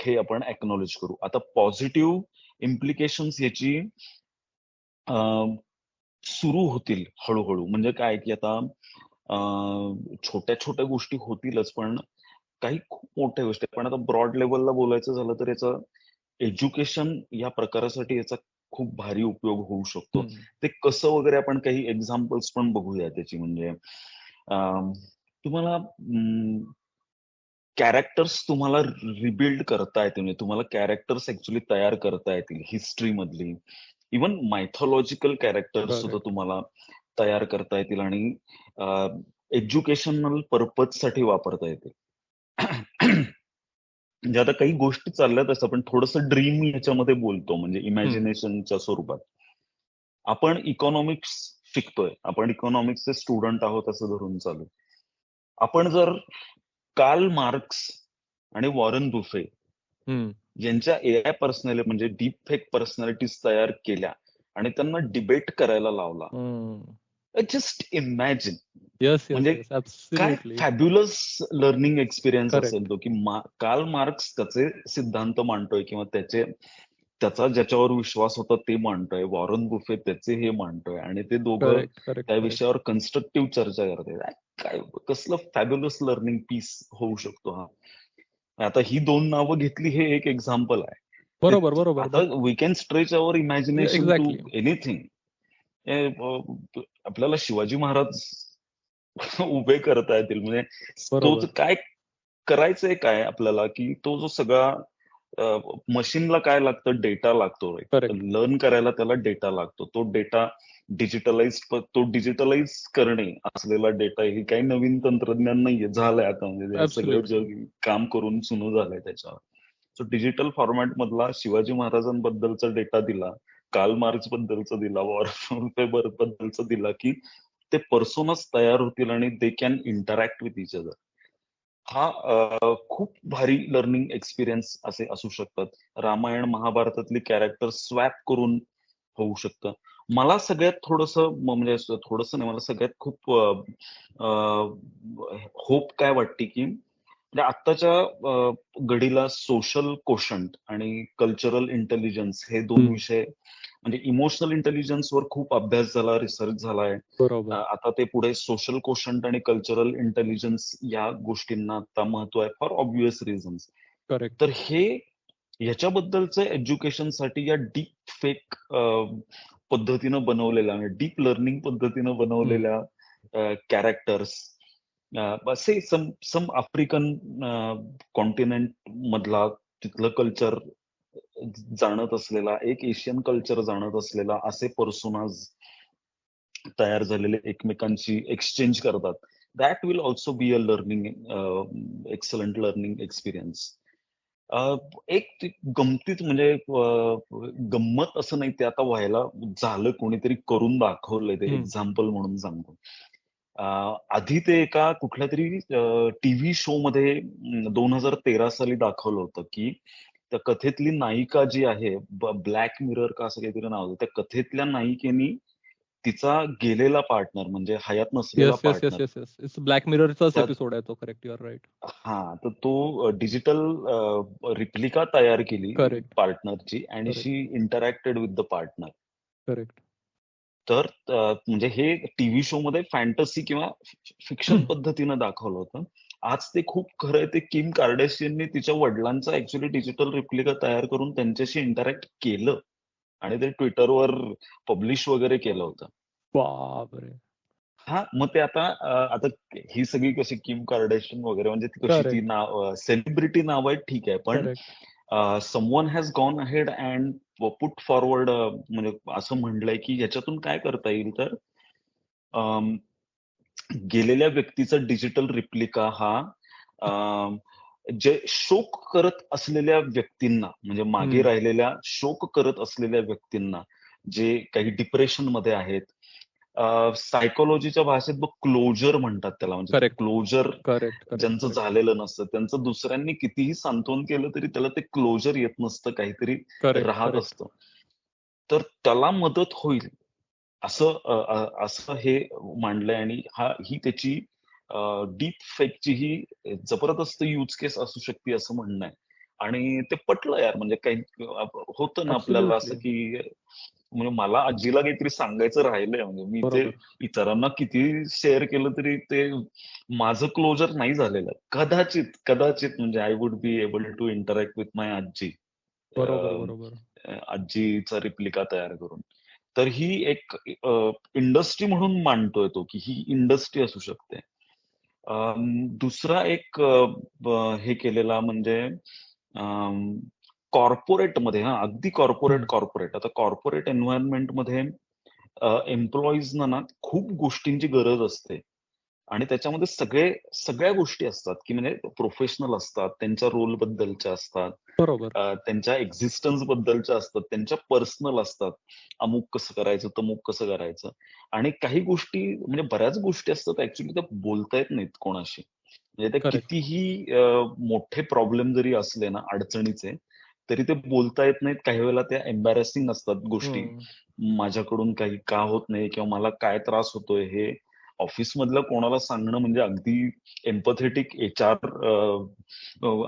हे आपण अॅक्नॉलेज करू. आता पॉझिटिव्ह इम्प्लिकेशन्स याची सुरू होतील हळूहळू. म्हणजे काय की आता छोट्या छोट्या गोष्टी होतीलच, पण काही खूप मोठ्या गोष्टी. पण आता ब्रॉड लेवलला बोलायचं झालं तर याचा एज्युकेशन या प्रकारासाठी याचा खूप भारी उपयोग होऊ शकतो. ते कसं वगैरे आपण काही एक्झाम्पल्स पण बघूया त्याची. म्हणजे तुम्हाला कॅरेक्टर्स तुम्हाला रिबिल्ड करता येतील. म्हणजे तुम्हाला कॅरेक्टर्स ऍक्च्युली तयार करता येतील हिस्ट्री मधली. इव्हन मायथॉलॉजिकल कॅरेक्टर्स सुद्धा तुम्हाला तयार करता येतील आणि एज्युकेशनल पर्पज साठी वापरता येतील. म्हणजे आता काही गोष्टी चालल्यात असं, पण थोडंसं ड्रीम याच्यामध्ये बोलतो, म्हणजे इमॅजिनेशनच्या स्वरूपात. आपण इकॉनॉमिक्स शिकतोय, आपण इकॉनॉमिक्सचे स्टुडंट आहोत असं धरून चालू. आपण जर कार्ल मार्क्स आणि वॉरन बुफे यांच्या AI पर्सनॅलिटी म्हणजे डीप फेक पर्सनॅलिटीज तयार केल्या आणि त्यांना डिबेट करायला लावला. Just imagine. म्हणजे काय फॅब्युलस लर्निंग एक्सपिरियन्स असेल तो, की कार्ल मार्क्स त्याचे सिद्धांत मांडतोय किंवा त्याचा ज्याच्यावर विश्वास होता ते मांडतोय, वॉरन बुफे त्याचे हे मांडतोय, आणि ते दोघं त्या विषयावर कन्स्ट्रक्टिव्ह चर्चा करतात. काय कसलं फॅब्युलस लर्निंग पीस होऊ शकतो हा. आता ही दोन नावं घेतली, हे एक एक्झाम्पल आहे. बरोबर. आता we can stretch our imagination to anything. आपल्याला शिवाजी महाराज उभे करता येतील. म्हणजे तो काय करायचंय काय आपल्याला, की तो जो सगळा मशीनला काय लागतं, डेटा लागतो. लर्न करायला त्याला डेटा लागतो. तो डेटा डिजिटलाइज करणे असलेला डेटा, हे काही नवीन तंत्रज्ञान नाहीये, झालंय आता. म्हणजे सगळं जग काम करून सुरू झालंय त्याच्यावर. सो डिजिटल फॉर्मॅट मधला शिवाजी महाराजांबद्दलचा डेटा दिला, कार्ल मार्क्स बद्दलचा दिला, वॉरन बद्दलचा दिला, की ते पर्सोनच तयार होतील आणि they can interact with each other. हा खूप भारी लर्निंग एक्सपिरियन्स असे असू शकतात. रामायण महाभारतातली कॅरेक्टर स्वॅप करून होऊ शकतं. मला सगळ्यात म्हणजे थोडंसं नाही, मला सगळ्यात खूप होप काय वाटते, की म्हणजे आत्ताच्या घडीला सोशल कोशंट आणि कल्चरल इंटेलिजन्स हे दोन हम्म, विषय, म्हणजे इमोशनल इंटेलिजन्सवर खूप अभ्यास झाला, रिसर्च झालाय. बरोबर. आता ते पुढे सोशल कोशंट आणि कल्चरल इंटेलिजन्स या गोष्टींना आता महत्व आहे फॉर ऑब्व्हियस रिझन्स. करेक्ट. तर ह्याच्याबद्दलचं एज्युकेशनसाठी या डीप फेक पद्धतीनं बनवलेल्या, डीप लर्निंग पद्धतीनं हम्म, बनवलेल्या कॅरेक्टर्स, असे सम आफ्रिकन कॉन्टिनेंट मधला तिथलं कल्चर जाणत असलेला, एक एशियन कल्चर जाणत असलेला असे पर्सोनाज तयार झालेले एकमेकांशी एक्सचेंज करतात. That will also be a learning, excellent learning experience. एक ती गमतीत म्हणजे गंमत असं नाही, ते आता व्हायला झालं, कोणीतरी करून दाखवलंय, ते हम्म, एक्झाम्पल म्हणून सांगतो. आधी ते एका कुठल्यातरी टीव्ही शो मध्ये 2013 साली दाखवलं होतं, की त्या कथेतली नायिका जी आहे, ब्लॅक मिरर का असं काहीतरी नाव होतं, त्या कथेतल्या नायिकेनी तिचा गेलेला पार्टनर, म्हणजे हयात नसलेला yes yes yes partner, yes yes it's black मिररचाच त्या एपिसोड आहे तो. Correct, you are right. तर तो डिजिटल रिप्लिका तयार केली करेक्ट. पार्टनरची, आणि correct. She interacted with the partner. Correct. तर म्हणजे हे टीव्ही शो मध्ये फॅन्टसी किंवा फिक्शन पद्धतीनं दाखवलं होतं. आज ते खूप खरं आहे, ते किम कार्डेशियननी तिच्या वडिलांचा ऍक्च्युअली डिजिटल रिप्लिका तयार करून त्यांच्याशी इंटरॅक्ट केलं आणि ते ट्विटरवर पब्लिश वगैरे केलं होतं. बापरे. मग ते आता ही सगळी कशी किम कार्डेशियन वगैरे, म्हणजे ती कशी, ती करेक्ट. नाव सेलिब्रिटी नाव आहेत, ठीक आहे, पण correct. Someone has gone ahead and put forward, म्हणजे असं म्हणलंय की ह्याच्यातून काय करता येईल, तर अम, गेलेल्या व्यक्तीचा डिजिटल रिप्लिका हा अम, जे शोक करत असलेल्या व्यक्तींना, म्हणजे मागे हम्म. राहिलेल्या शोक करत असलेल्या व्यक्तींना, जे काही डिप्रेशन मध्ये आहेत, सायकोलॉजीच्या भाषेत बघ क्लोजर म्हणतात त्याला, म्हणजे ते करेक्ट. Closure correct. करेक्ट. ज्यांचं करेक्ट. झालेलं नसतं, त्यांचं दुसऱ्यांनी कितीही सांत्वन केलं तरी त्याला ते क्लोजर येत नसतं, काहीतरी करेक्ट. राहत करेक्ट. असतं. तर त्याला मदत होईल असं हे मांडलंय, आणि ही त्याची डीप फेकची ही जबरदस्त यूज केस असू शकते असं म्हणणं आहे. आणि ते पटलं यार, म्हणजे काही होतं ना आपल्याला असं, ऍब्सोल्युटली. की म्हणजे मला आजीला काहीतरी सांगायचं राहिलंय, म्हणजे मी ते बरोबर. इतरांना किती शेअर केलं तरी ते माझं क्लोजर नाही झालेलं. कदाचित कदाचित म्हणजे I would be able to interact with my आजी, बरोबर. बरोबर. आजीचा रिप्लिका तयार करून. तर ही एक इंडस्ट्री म्हणून मांडतोय तो, की ही इंडस्ट्री असू शकते. दुसरा एक हे केलेला म्हणजे कॉर्पोरेटमध्ये, अगदी कॉर्पोरेट हम्म. कॉर्पोरेट आता कॉर्पोरेट एन्व्हायरमेंटमध्ये एम्प्लॉईजना ना खूप गोष्टींची गरज असते, आणि त्याच्यामध्ये सगळ्या गोष्टी असतात, की म्हणजे प्रोफेशनल असतात, त्यांच्या रोल बद्दलच्या असतात, बरोबर. त्यांच्या एक्झिस्टन्स बद्दलच्या असतात, त्यांच्या पर्सनल असतात. अमुक कसं करायचं, तमुक कसं करायचं. आणि काही गोष्टी, म्हणजे बऱ्याच गोष्टी असतात ऍक्च्युली त्या बोलता येत नाहीत कोणाशी. म्हणजे त्या करेक्ट. कितीही मोठे प्रॉब्लेम जरी असले ना, अडचणीचे, तरी ते बोलता येत नाहीत. काही वेळेला त्या एम्बॅरेसिंग असतात गोष्टी. हम्म. माझ्याकडून काही का होत नाही, किंवा मला काय त्रास होतोय, हे ऑफिस मधल्या कोणाला सांगणं म्हणजे अगदी एम्पथेटिक एचआर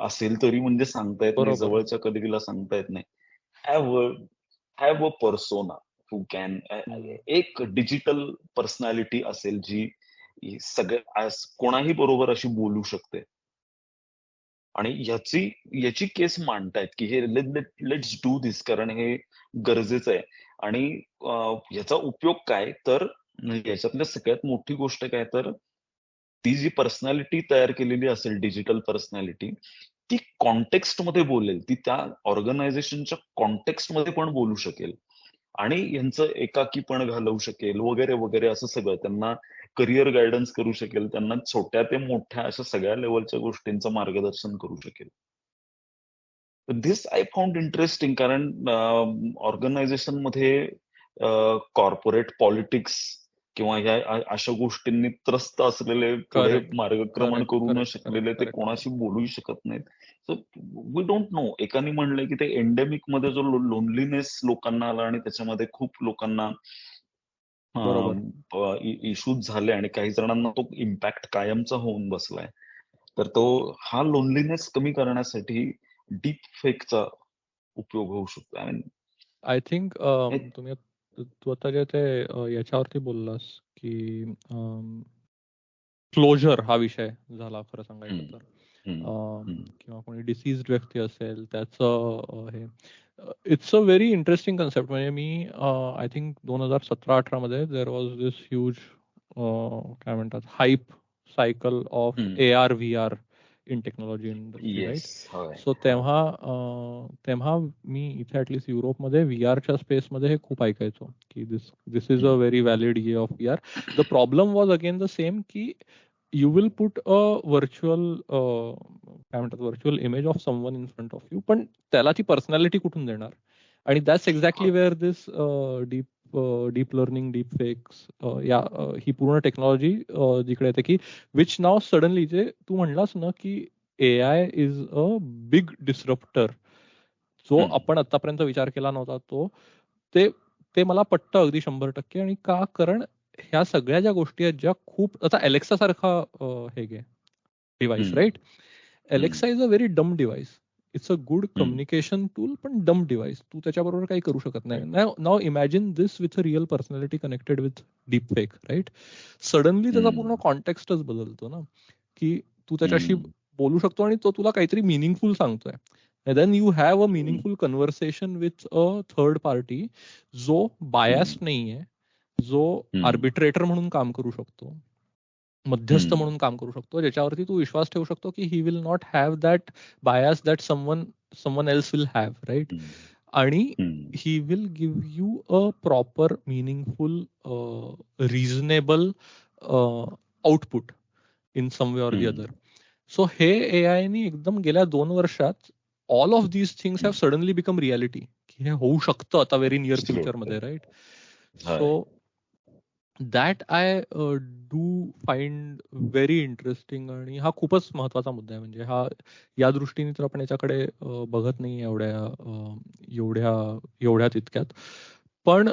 असेल तरी म्हणजे सांगता येत नाही, बरोबर. जवळच्या कलिगला सांगता येत नाही. Have have a persona who can, हम्म. एक डिजिटल पर्सनॅलिटी असेल जी कोणाही बरोबर अशी बोलू शकते. आणि याची केस मांडतायत, की हे लेट्स डू धिस, कारण हे गरजेचं आहे. आणि याचा उपयोग काय, तर याच्यातल्या सगळ्यात मोठी गोष्ट काय, तर ती जी पर्सनॅलिटी तयार केलेली असेल, डिजिटल पर्सनॅलिटी, ती कॉन्टेक्स्टमध्ये बोलेल. ती त्या ऑर्गनायझेशनच्या कॉन्टेक्स्टमध्ये पण बोलू शकेल. आणि यांचं एकाकीपण घालवू शकेल, वगैरे वगैरे, असं सगळं त्यांना करिअर गायडन्स करू शकेल, त्यांना छोट्या ते मोठ्या अशा सगळ्या लेवलच्या गोष्टींचं मार्गदर्शन करू शकेल. धिस आय फाउंड इंटरेस्टिंग, कारण ऑर्गनायझेशनमध्ये कॉर्पोरेट पॉलिटिक्स किंवा ह्या अशा गोष्टींनी त्रस्त असलेले पुढे मार्गक्रमण करू न शकलेले ते कोणाशी बोलू शकत नाहीत. So we don't know. एकाने म्हणलंय की ते एंडेमिक मध्ये जो लोनलीनेस लोकांना आला आणि त्याच्यामध्ये खूप लोकांना इश्यूज झाले आणि काही जणांना तो इम्पॅक्ट कायमचा होऊन बसलाय. तर तो हा लोनलीनेस कमी करण्यासाठी डीप फेकचा उपयोग होऊ शकतो. आय थिंक तुम्ही तू आता जे ते याच्यावरती बोललास की क्लोजर हा विषय झाला खरं सांगायचं तर किंवा कोणी डिसीज्ड व्यक्ती असेल त्याचं हे it's a very interesting concept. म्हणजे मी आय थिंक 2017-18 मध्ये देर वॉज दिस ह्यूज काय म्हणतात hype cycle of AR VR in technology industry, right? So तेव्हा मी इथे ऍटलिस्ट युरोपमध्ये VRच्या स्पेसमध्ये हे खूप ऐकायचो की this is a very valid way of VR. The problem was again the same की you will put a virtual काय म्हणतात virtual image of someone in front of you, पण त्याला ती पर्सनॅलिटी कुठून देणार? आणि that's exactly where this deep learning, deep fakes ही पूर्ण टेक्नॉलॉजी जिकडे येते की विच नाव सडनली जे तू म्हणलास ना की AI इज अ बिग डिस्रप्टर, जो आपण आतापर्यंत विचार केला नव्हता तो ते मला पटतं अगदी 100%. आणि का? कारण ह्या सगळ्या ज्या गोष्टी आहेत ज्या खूप आता एलेक्सा सारखा हे घे device, right? Alexa is a very dumb device. It's a good communication tool पण डम डिव्हाइस. तू त्याच्याबरोबर काही करू शकत नाही. Now imagine this with a real personality connected with deep fake, right? Suddenly त्याचा पूर्ण कॉन्टेक्स्टच बदलतो ना, की तू त्याच्याशी बोलू शकतो आणि तो तुला काहीतरी मिनिंगफुल सांगतोय. then you have a meaningful conversation with a third party जो biased नाहीये, जो आर्बिट्रेटर म्हणून काम करू शकतो, मध्यस्थ म्हणून काम करू शकतो, ज्याच्यावरती तू विश्वास ठेवू शकतो की he will not have that bias that someone else will have, right? आणि he will give you a proper meaningful reasonable output in some way or the other. So हे AI नी एकदम गेल्या 2 वर्षात all of these things have suddenly become reality, की हे होऊ शकतं आता व्हेरी नियर फ्युचर मध्ये, right? So that I do find very interesting. आणि हा खूपच महत्वाचा मुद्दा आहे. म्हणजे हा या दृष्टीने तर आपण याच्याकडे बघत नाही एवढ्या तितक्यात. पण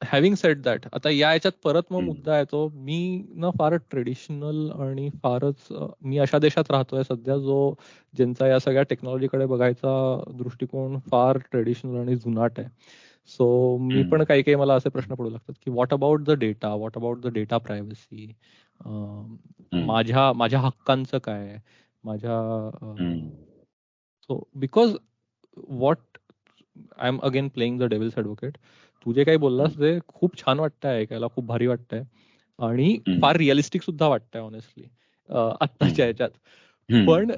हॅव्हिंग सेड दॅट, आता याच्यात परत मग मुद्दा येतो, मी ना फार ट्रेडिशनल आणि फारच मी अशा देशात राहतोय सध्या ज्यांचा या सगळ्या टेक्नॉलॉजीकडे बघायचा दृष्टिकोन फार ट्रेडिशनल आणि जुनाट आहे. सो मी पण काही मला असे प्रश्न पडू लागतात की what about the data, what about the data privacy, माझ्या हक्कांचं काय, so because what I am again playing the devil's advocate. तू जे काही बोललास ते खूप छान वाटतंय ऐकायला, खूप भारी वाटतंय आणि फार रिअलिस्टिक सुद्धा वाटतंय ऑनेस्टली आत्ताच्या ह्याच्यात. पण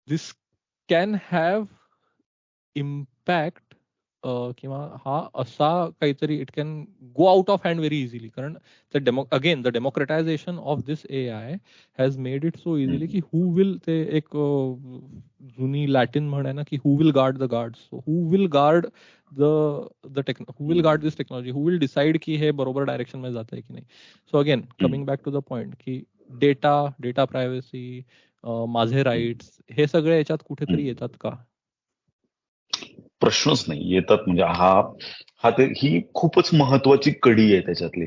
दिस कॅन हॅव इम्पॅक्ट किंवा हा असा काहीतरी it can go out of hand very easily. कारण the democratization of this AI has made it so easily की हू विल, ते एक जुनी लॅटिन म्हण आहे ना की who will guard the guards. Who will guard who will guard this technology, who will decide की हे बरोबर डायरेक्शन मध्ये जात आहे की नाही. So again coming back to the point की डेटा प्रायव्हसी, माझे राईट्स, हे सगळे याच्यात कुठेतरी येतात का? प्रश्नच नाही. येतात. म्हणजे ही खूपच महत्वाची कडी आहे त्याच्यातली.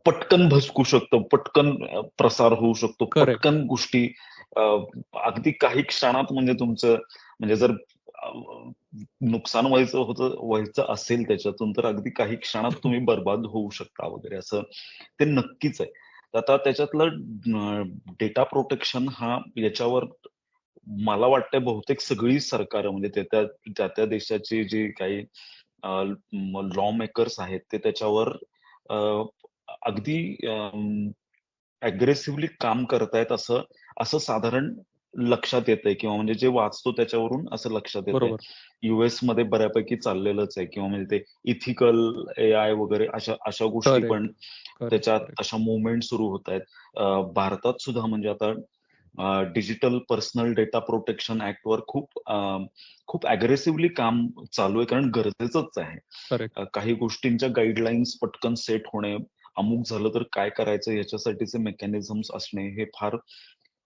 पटकन भसकू शकतो, पटकन प्रसार होऊ शकतो, पटकन गोष्टी अगदी काही क्षणात, म्हणजे तुमचं म्हणजे जर नुकसान व्हायचं असेल त्याच्यातून, तर अगदी काही क्षणात तुम्ही बर्बाद होऊ शकता वगैरे, असं ते नक्कीच आहे. आता त्याच्यातलं डेटा प्रोटेक्शन हा याच्यावर मला वाटतं बहुतेक सगळी सरकार, म्हणजे त्या देशाची जी काही लॉ मेकर्स आहेत ते त्याच्यावर अगदी अग्रेसिव्हली काम करतायत असं साधारण लक्षात येतंय, किंवा म्हणजे जे वाचतो त्याच्यावरून असं लक्षात येतंय. US मध्ये बऱ्यापैकी चाललेलंच आहे, किंवा म्हणजे ते इथिकल AI वगैरे अशा गोष्टी पण त्याच्यात अशा मुवमेंट सुरू होत आहेत. भारतात सुद्धा म्हणजे आता डिजिटल पर्सनल डेटा प्रोटेक्शन ऍक्टवर खूप अग्रेसिव्हली काम चालू आहे, कारण गरजेचंच आहे. करेक्ट. काही गोष्टींच्या गाईडलाईन्स पटकन सेट होणे, अमुक झालं तर काय करायचं याच्यासाठीचे मेकॅनिझम्स असणे हे फार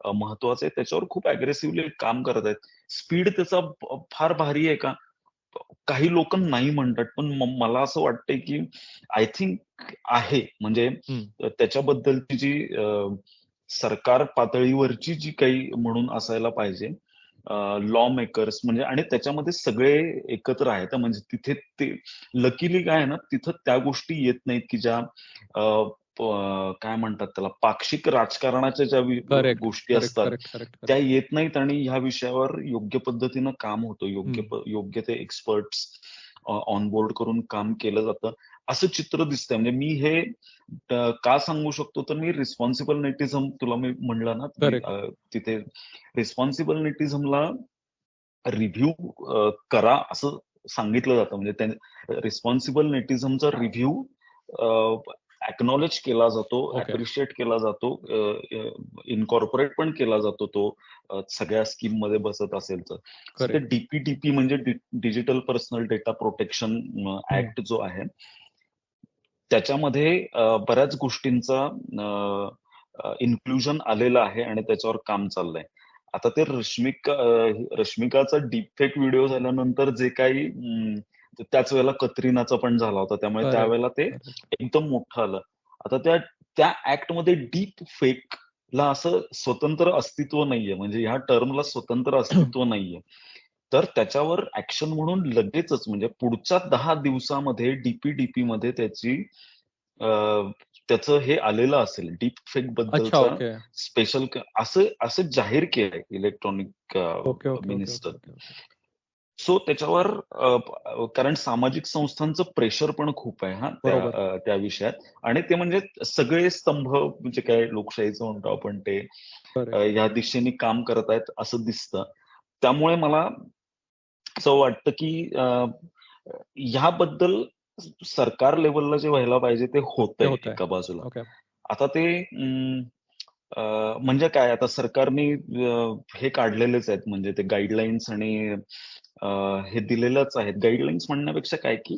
महत्वाचं आहे. त्याच्यावर खूप अग्रेसिव्हली काम करत आहेत. स्पीड त्याचा फार भारी आहे का? काही लोक नाही म्हणतात, पण मला असं वाटतंय की आय थिंक आहे. म्हणजे त्याच्याबद्दलची जी सरकार पातळीवरची जी काही म्हणून असायला पाहिजे, लॉ मेकर्स म्हणजे, आणि त्याच्यामध्ये सगळे एकत्र आहेत. म्हणजे तिथे ते लकीली काय आहे ना, तिथं त्या गोष्टी येत नाहीत की ज्या काय म्हणतात त्याला, पाक्षिक राजकारणाच्या ज्या करेक्ट गोष्टी करेक्ट असतात करेक्ट करेक्ट त्या करेक्ट. येत नाहीत, आणि ह्या विषयावर योग्य पद्धतीनं काम होतं. योग्य ते एक्सपर्ट्स ऑनबोर्ड करून काम केलं जातं, असं चित्र दिसतंय. म्हणजे मी हे का सांगू शकतो, तर मी रिस्पॉन्सिबल नेटिझम तुला मी म्हणलं ना, करेक्ट. तिथे रिस्पॉन्सिबल नेटिझमला रिव्ह्यू करा असं सांगितलं जातं. म्हणजे रिस्पॉन्सिबल नेटिझमचा रिव्ह्यू एक्नॉलेज केला जातो, ओके. अप्रिशिएट केला जातो, इनकॉर्पोरेट पण केला जातो तो सगळ्या स्कीम मध्ये बसत असेल तर. ते करेक्ट. डीपीडीपी म्हणजे digital personal data protection act जो आहे, त्याच्यामध्ये बऱ्याच गोष्टींचा इन्क्लुजन आलेलं आहे आणि त्याच्यावर काम चाललंय. आता ते रश्मिकाचा डीपफेक व्हिडिओ झाल्यानंतर जे काही त्याच वेळेला कतरिनाचा पण झाला होता, त्यामुळे करेक्ट त्यावेळेला ते करेक्ट. एकदम मोठं आलं. आता त्या ऍक्ट मध्ये डीप फेकला असं स्वतंत्र अस्तित्व नाहीये, म्हणजे ह्या टर्मला स्वतंत्र अस्तित्व नाहीये. तर त्याच्यावर ऍक्शन म्हणून लगेचच, म्हणजे पुढच्या 10 दिवसामध्ये डीपीडीपी मध्ये त्याचं हे आलेलं असेल, डीप फेक अच्छा. बद्दलचा ओके स्पेशल असं जाहीर केलंय electronic okay okay okay minister. Okay okay. So त्याच्यावर कारण सामाजिक संस्थांचं प्रेशर पण खूप आहे बरोबर. त्या विषयात. आणि ते म्हणजे सगळे स्तंभ, म्हणजे काय लोकशाहीचं म्हणतो आपण, ते करेक्ट. या दिशेने काम करत आहेत असं दिसतं. त्यामुळे मला असं वाटतं की ह्याबद्दल सरकार लेवलला जे व्हायला पाहिजे ते ते होतंय होत आहे. एका बाजूला. ओके. आता ते म्हणजे काय, आता सरकारने हे काढलेलेच आहेत, म्हणजे ते गाईडलाईन्स आणि हे दिलेलंच आहेत. गाईडलाईन्स म्हणण्यापेक्षा काय की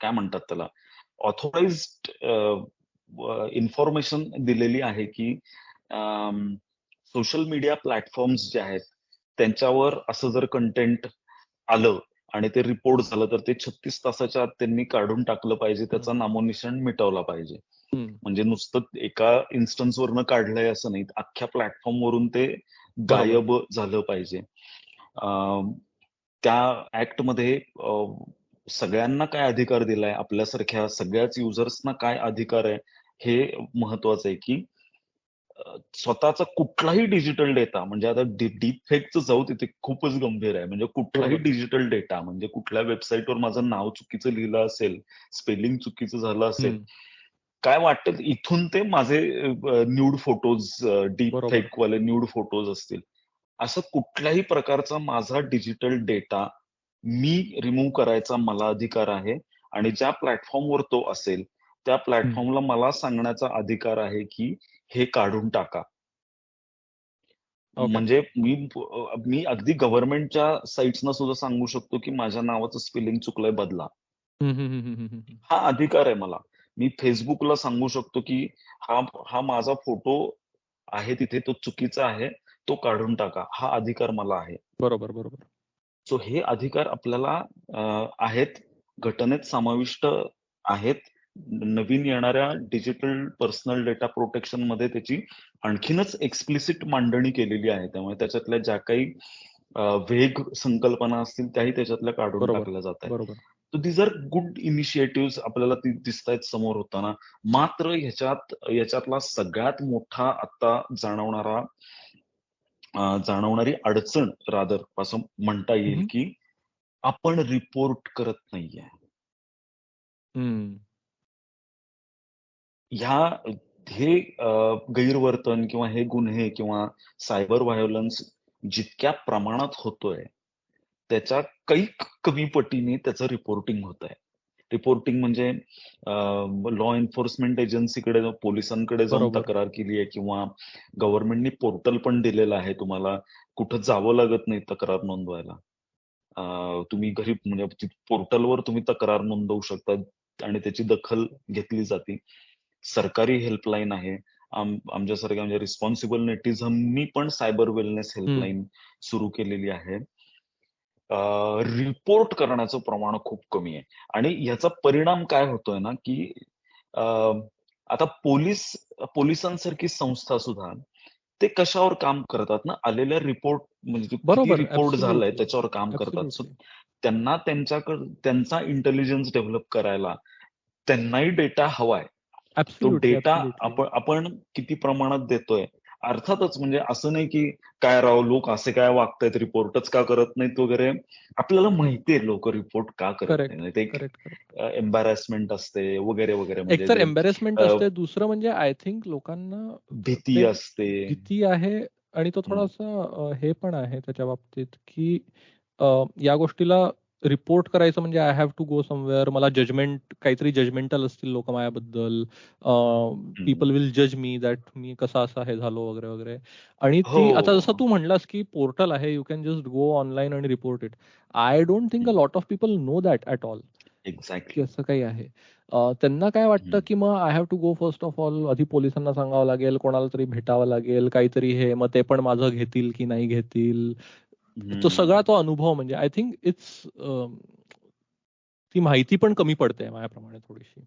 काय म्हणतात त्याला, ऑथोराइज्ड इन्फॉर्मेशन दिलेली आहे की सोशल मीडिया प्लॅटफॉर्म्स जे आहेत त्यांच्यावर असं जर कंटेंट आलं आणि ते रिपोर्ट झालं तर ते 36 तासाच्या आत त्यांनी काढून टाकलं पाहिजे, त्याचा नामोनिशाण मिटवला पाहिजे. म्हणजे नुसतं एका इन्स्टन्स वरनं काढलंय असं नाही, अख्ख्या प्लॅटफॉर्म वरून ते गायब झालं पाहिजे. त्या ऍक्ट मध्ये सगळ्यांना काय अधिकार दिलाय, आपल्यासारख्या सगळ्याच युजर्सना काय अधिकार आहे हे महत्वाचं आहे. की स्वतःचा कुठलाही डिजिटल डेटा, म्हणजे आता डीप फेकचं जाऊ तिथे खूपच गंभीर आहे. म्हणजे कुठलाही डिजिटल डेटा, म्हणजे कुठल्या वेबसाईटवर माझं नाव चुकीचं लिहिलं असेल, स्पेलिंग चुकीचं झालं असेल, काय वाटतं इथून ते माझे न्यूड फोटोज, डीप फेक वाले न्यूड फोटोज असतील, असं कुठल्याही प्रकारचा माझा डिजिटल डेटा मी रिमूव्ह करायचा मला अधिकार आहे. आणि ज्या प्लॅटफॉर्मवर तो असेल त्या प्लॅटफॉर्मला मला सांगण्याचा अधिकार आहे की हे काढून टाका. म्हणजे मी अगदी गव्हर्नमेंटच्या साईट्सना सुद्धा सांगू शकतो की माझ्या नावाचं स्पेलिंग चुकलंय, बदला. हा अधिकार आहे मला. मी फेसबुकला सांगू शकतो की हा माझा फोटो आहे तिथे, तो चुकीचा आहे, तो काढून टाका. हा अधिकार मला आहे. बरोबर बरोबर. सो हे अधिकार आपल्याला आहेत, घटनेत समाविष्ट आहेत. नवीन येणाऱ्या डिजिटल पर्सनल डेटा प्रोटेक्शन मध्ये त्याची आणखीनच एक्सप्लिसिट मांडणी केलेली आहे. त्यामुळे त्याच्यातल्या ज्या काही वेग संकल्पना असतील त्याही त्याच्यातल्या काढून टाकल्या जात आहेत. तर दीज आर गुड इनिशिएटिव्ह आपल्याला दिसत आहेत समोर होताना. मात्र ह्याच्यातला सगळ्यात मोठा आता जाणवणारी अडचण रादर असं म्हणता येईल की आपण रिपोर्ट करत नाहीये. हे गैरवर्तन किंवा हे गुन्हे किंवा सायबर व्हायोलन्स जितक्या प्रमाणात होतोय त्याच्या कैक कमी पटीने त्याचं रिपोर्टिंग होत आहे. रिपोर्टिंग म्हणजे लॉ एन्फोर्समेंट एजन्सीकडे पोलिसांकडे जाऊन बरोबर. तक्रार केली आहे किंवा गव्हर्नमेंटनी पोर्टल पण दिलेलं आहे, तुम्हाला कुठं जावं लागत नाही तक्रार नोंदवायला. तुम्ही घरी म्हणजे पोर्टलवर तुम्ही तक्रार नोंदवू शकता आणि त्याची दखल घेतली जाते. सरकारी हेल्पलाईन आहे. आमच्यासारख्या म्हणजे रिस्पॉन्सिबल नेटिझमनी पण सायबर वेलनेस हेल्पलाईन सुरू केलेली आहे. रिपोर्ट करण्याचं प्रमाण खूप कमी आहे आणि याचा परिणाम काय होतोय ना, की आता पोलिसांसारखी संस्था सुद्धा ते कशावर काम करतात ना, आलेल्या रिपोर्ट म्हणजे किती बरोबर. रिपोर्ट झालाय ॲब्सोल्युटली. त्याच्यावर काम करतात. So absolutely. त्यांना त्यांचा इंटेलिजन्स डेव्हलप करायला त्यांनाही डेटा हवाय. तो ॲब्सोल्युटली, डेटा ॲब्सोल्युटली. आपण किती प्रमाणात देतोय. अर्थातच म्हणजे असं नाही की काय राव लोक असे काय वागतायत, रिपोर्टच का करत नाहीत वगैरे. आपल्याला माहितीये लोक रिपोर्ट का करत करेक्ट, नाही. ते एक करेक्ट. एम्बॅरसमेंट असते वगैरे वगैरे म्हणजे एकतर ते एम्बॅरेसमेंट असते. दुसरं म्हणजे आय थिंक लोकांना भीती ते असते. भीती आहे आणि तो हं. थोडासा हे पण आहे त्याच्या बाबतीत, की या गोष्टीला रिपोर्ट करायचं म्हणजे I have to go somewhere. मला काहीतरी जजमेंटल असतील लोक माझ्याबद्दल. हं. पीपल विल जज मी दॅट मी कसा असा हे झालो वगैरे वगैरे. आणि हो. आता जसं तू म्हणलास की पोर्टल आहे, you can just go online आणि report it. I don't think a hmm. Lot of people know that at all, की एक्झॅक्टली. असं काही आहे. त्यांना काय वाटतं, हं. की मग I have to go first of all आधी पोलिसांना सांगावं लागेल, कोणाला तरी भेटावं लागेल, काहीतरी हे मग ते पण माझं घेतील की नाही घेतील. तो हं. सगळा तो अनुभव म्हणजे आय थिंक ती माहिती पण कमी पडते माझ्याप्रमाणे थोडीशी.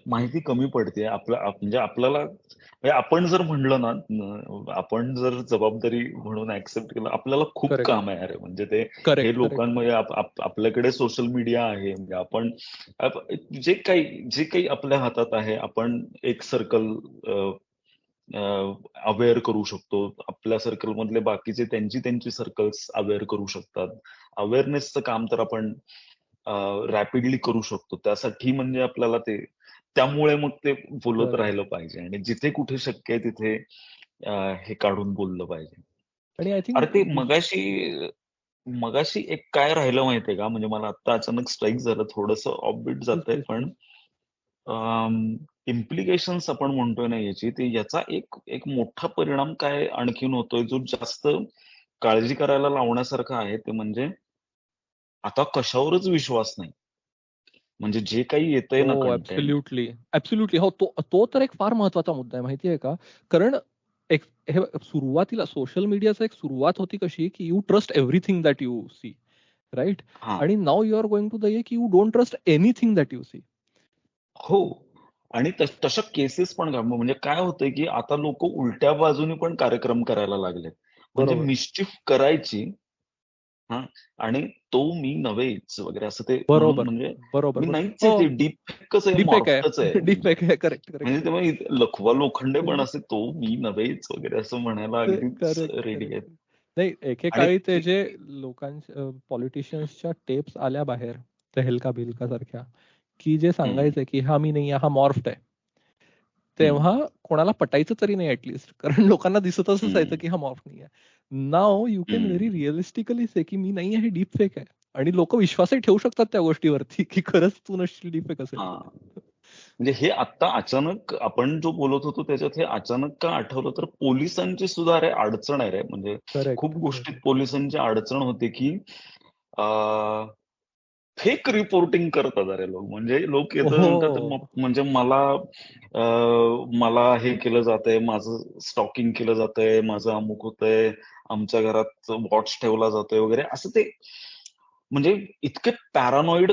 माहिती कमी पडते. म्हणजे आपल्याला म्हणजे आपण जर म्हणलं ना, आपण जर जबाबदारी म्हणून ऍक्सेप्ट केलं, आपल्याला खूप करेक्ट, काम आहे अरे. म्हणजे ते हे करेक्ट, करेक्ट. लोकांमध्ये आपल्याकडे सोशल मीडिया आहे. म्हणजे आपण जे काही आपल्या हातात आहे, आपण एक सर्कल अवेअर करू शकतो. आपल्या सर्कल मधले बाकीचे त्यांची सर्कल्स अवेअर करू शकतात. अवेअरनेसचं काम तर आपण रॅपिडली करू शकतो. त्यासाठी म्हणजे आपल्याला त्यामुळे मग ते बोलत करेक्ट. राहिलं पाहिजे आणि जिथे कुठे शक्य आहे तिथे हे काढून बोललं पाहिजे. आणि आय अरे थिंक ते मगाशी एक काय राहिलं माहितीये का? म्हणजे मला आता अचानक स्ट्राईक झालं. थोडंसं ऑफबीट प्लीज, जातंय प्लीज, पण प्लीज. इम्प्लिकेशन्स आपण म्हणतोय ना याची, ते याचा एक मोठा परिणाम काय आणखीन होतोय, जो जास्त काळजी करायला लावण्यासारखा आहे, ते म्हणजे आता कशावरच विश्वास नाही. म्हणजे जे काही येतंय हो, ना कंटेंट. ॲब्सोल्युटली. ॲब्सोल्युटली. हो, तो तर एक फार महत्वाचा मुद्दा आहे माहिती आहे का? कारण हे सुरुवातीला सोशल मीडियाची एक सुरुवात होती कशी, की you trust everything that you see, right? हां. आणि now you are going to the way की you don't trust anything that you see. हो. आणि तशा केसेस पण म्हणजे काय होतंय, की आता लोकं उलट्या बाजूने पण कार्यक्रम करायला लागलेत. म्हणजे बरोबर, मिस्चिफ करायची हां. आणि तो मी नव्हेच वगैरे असं ते म्हणून बरोबर, म्हणजे बरोबर, मी बरोबर. नाहीच आहे हो, ते डीपफेकच आहे, डीपफेक आहे. मॉर्फटच आहे म्हणजे. डीपफेक आहे. करेक्ट, करेक्ट, म्हणजे करेक्ट. तेव्हा लखवा लोखंडे पण असे तो मी नव्हेच वगैरे असं म्हणायला अगदीच करेक्ट, रेडी आहेत. करेक्ट. नाही, आणि एकेकाळी ते जे पॉलिटिशियन्सच्या टेप्स आल्या बाहेर, तहेलका बिलका सारख्या, की जे हं, सांगायचे की हा मी नाही आहे, हा मॉर्फ्ड आहे. हं, तेव्हा कोणाला पटायचं तरी नाही ॲटलीस्ट. कारण लोकांना दिसतच असायचं हं, की हा मॉर्फ नाही आहे. नाऊ यू कॅन व्हेरी हं. रिअलिस्टिकली से की मी नाही आहे, हे डीप फेक आहे. आणि लोकं विश्वासही ठेवू शकतात त्या गोष्टीवरती की खरंच तू नसशील डीप फेक असेल तर. हां. म्हणजे हे आत्ता अचानक आपण जो बोलत होतो त्याच्यात हे अचानक का आठवलं, तर पोलिसांची सुद्धा अरे अडचण आहे रे. म्हणजे करेक्ट, खूप गोष्टीत करेक्ट. पोलिसांची अडचण होते, की फेक रिपोर्टिंग करतात अरे लोक. म्हणजे लोक येतात म्हणतात हो. म्हणजे मला हे केलं जातंय, माझं स्टॉकिंग केलं जातंय, माझं अमुक होतंय, आमच्या घरात वॉच ठेवला जातोय वगैरे असं ते म्हणजे इतके पॅरानॉइड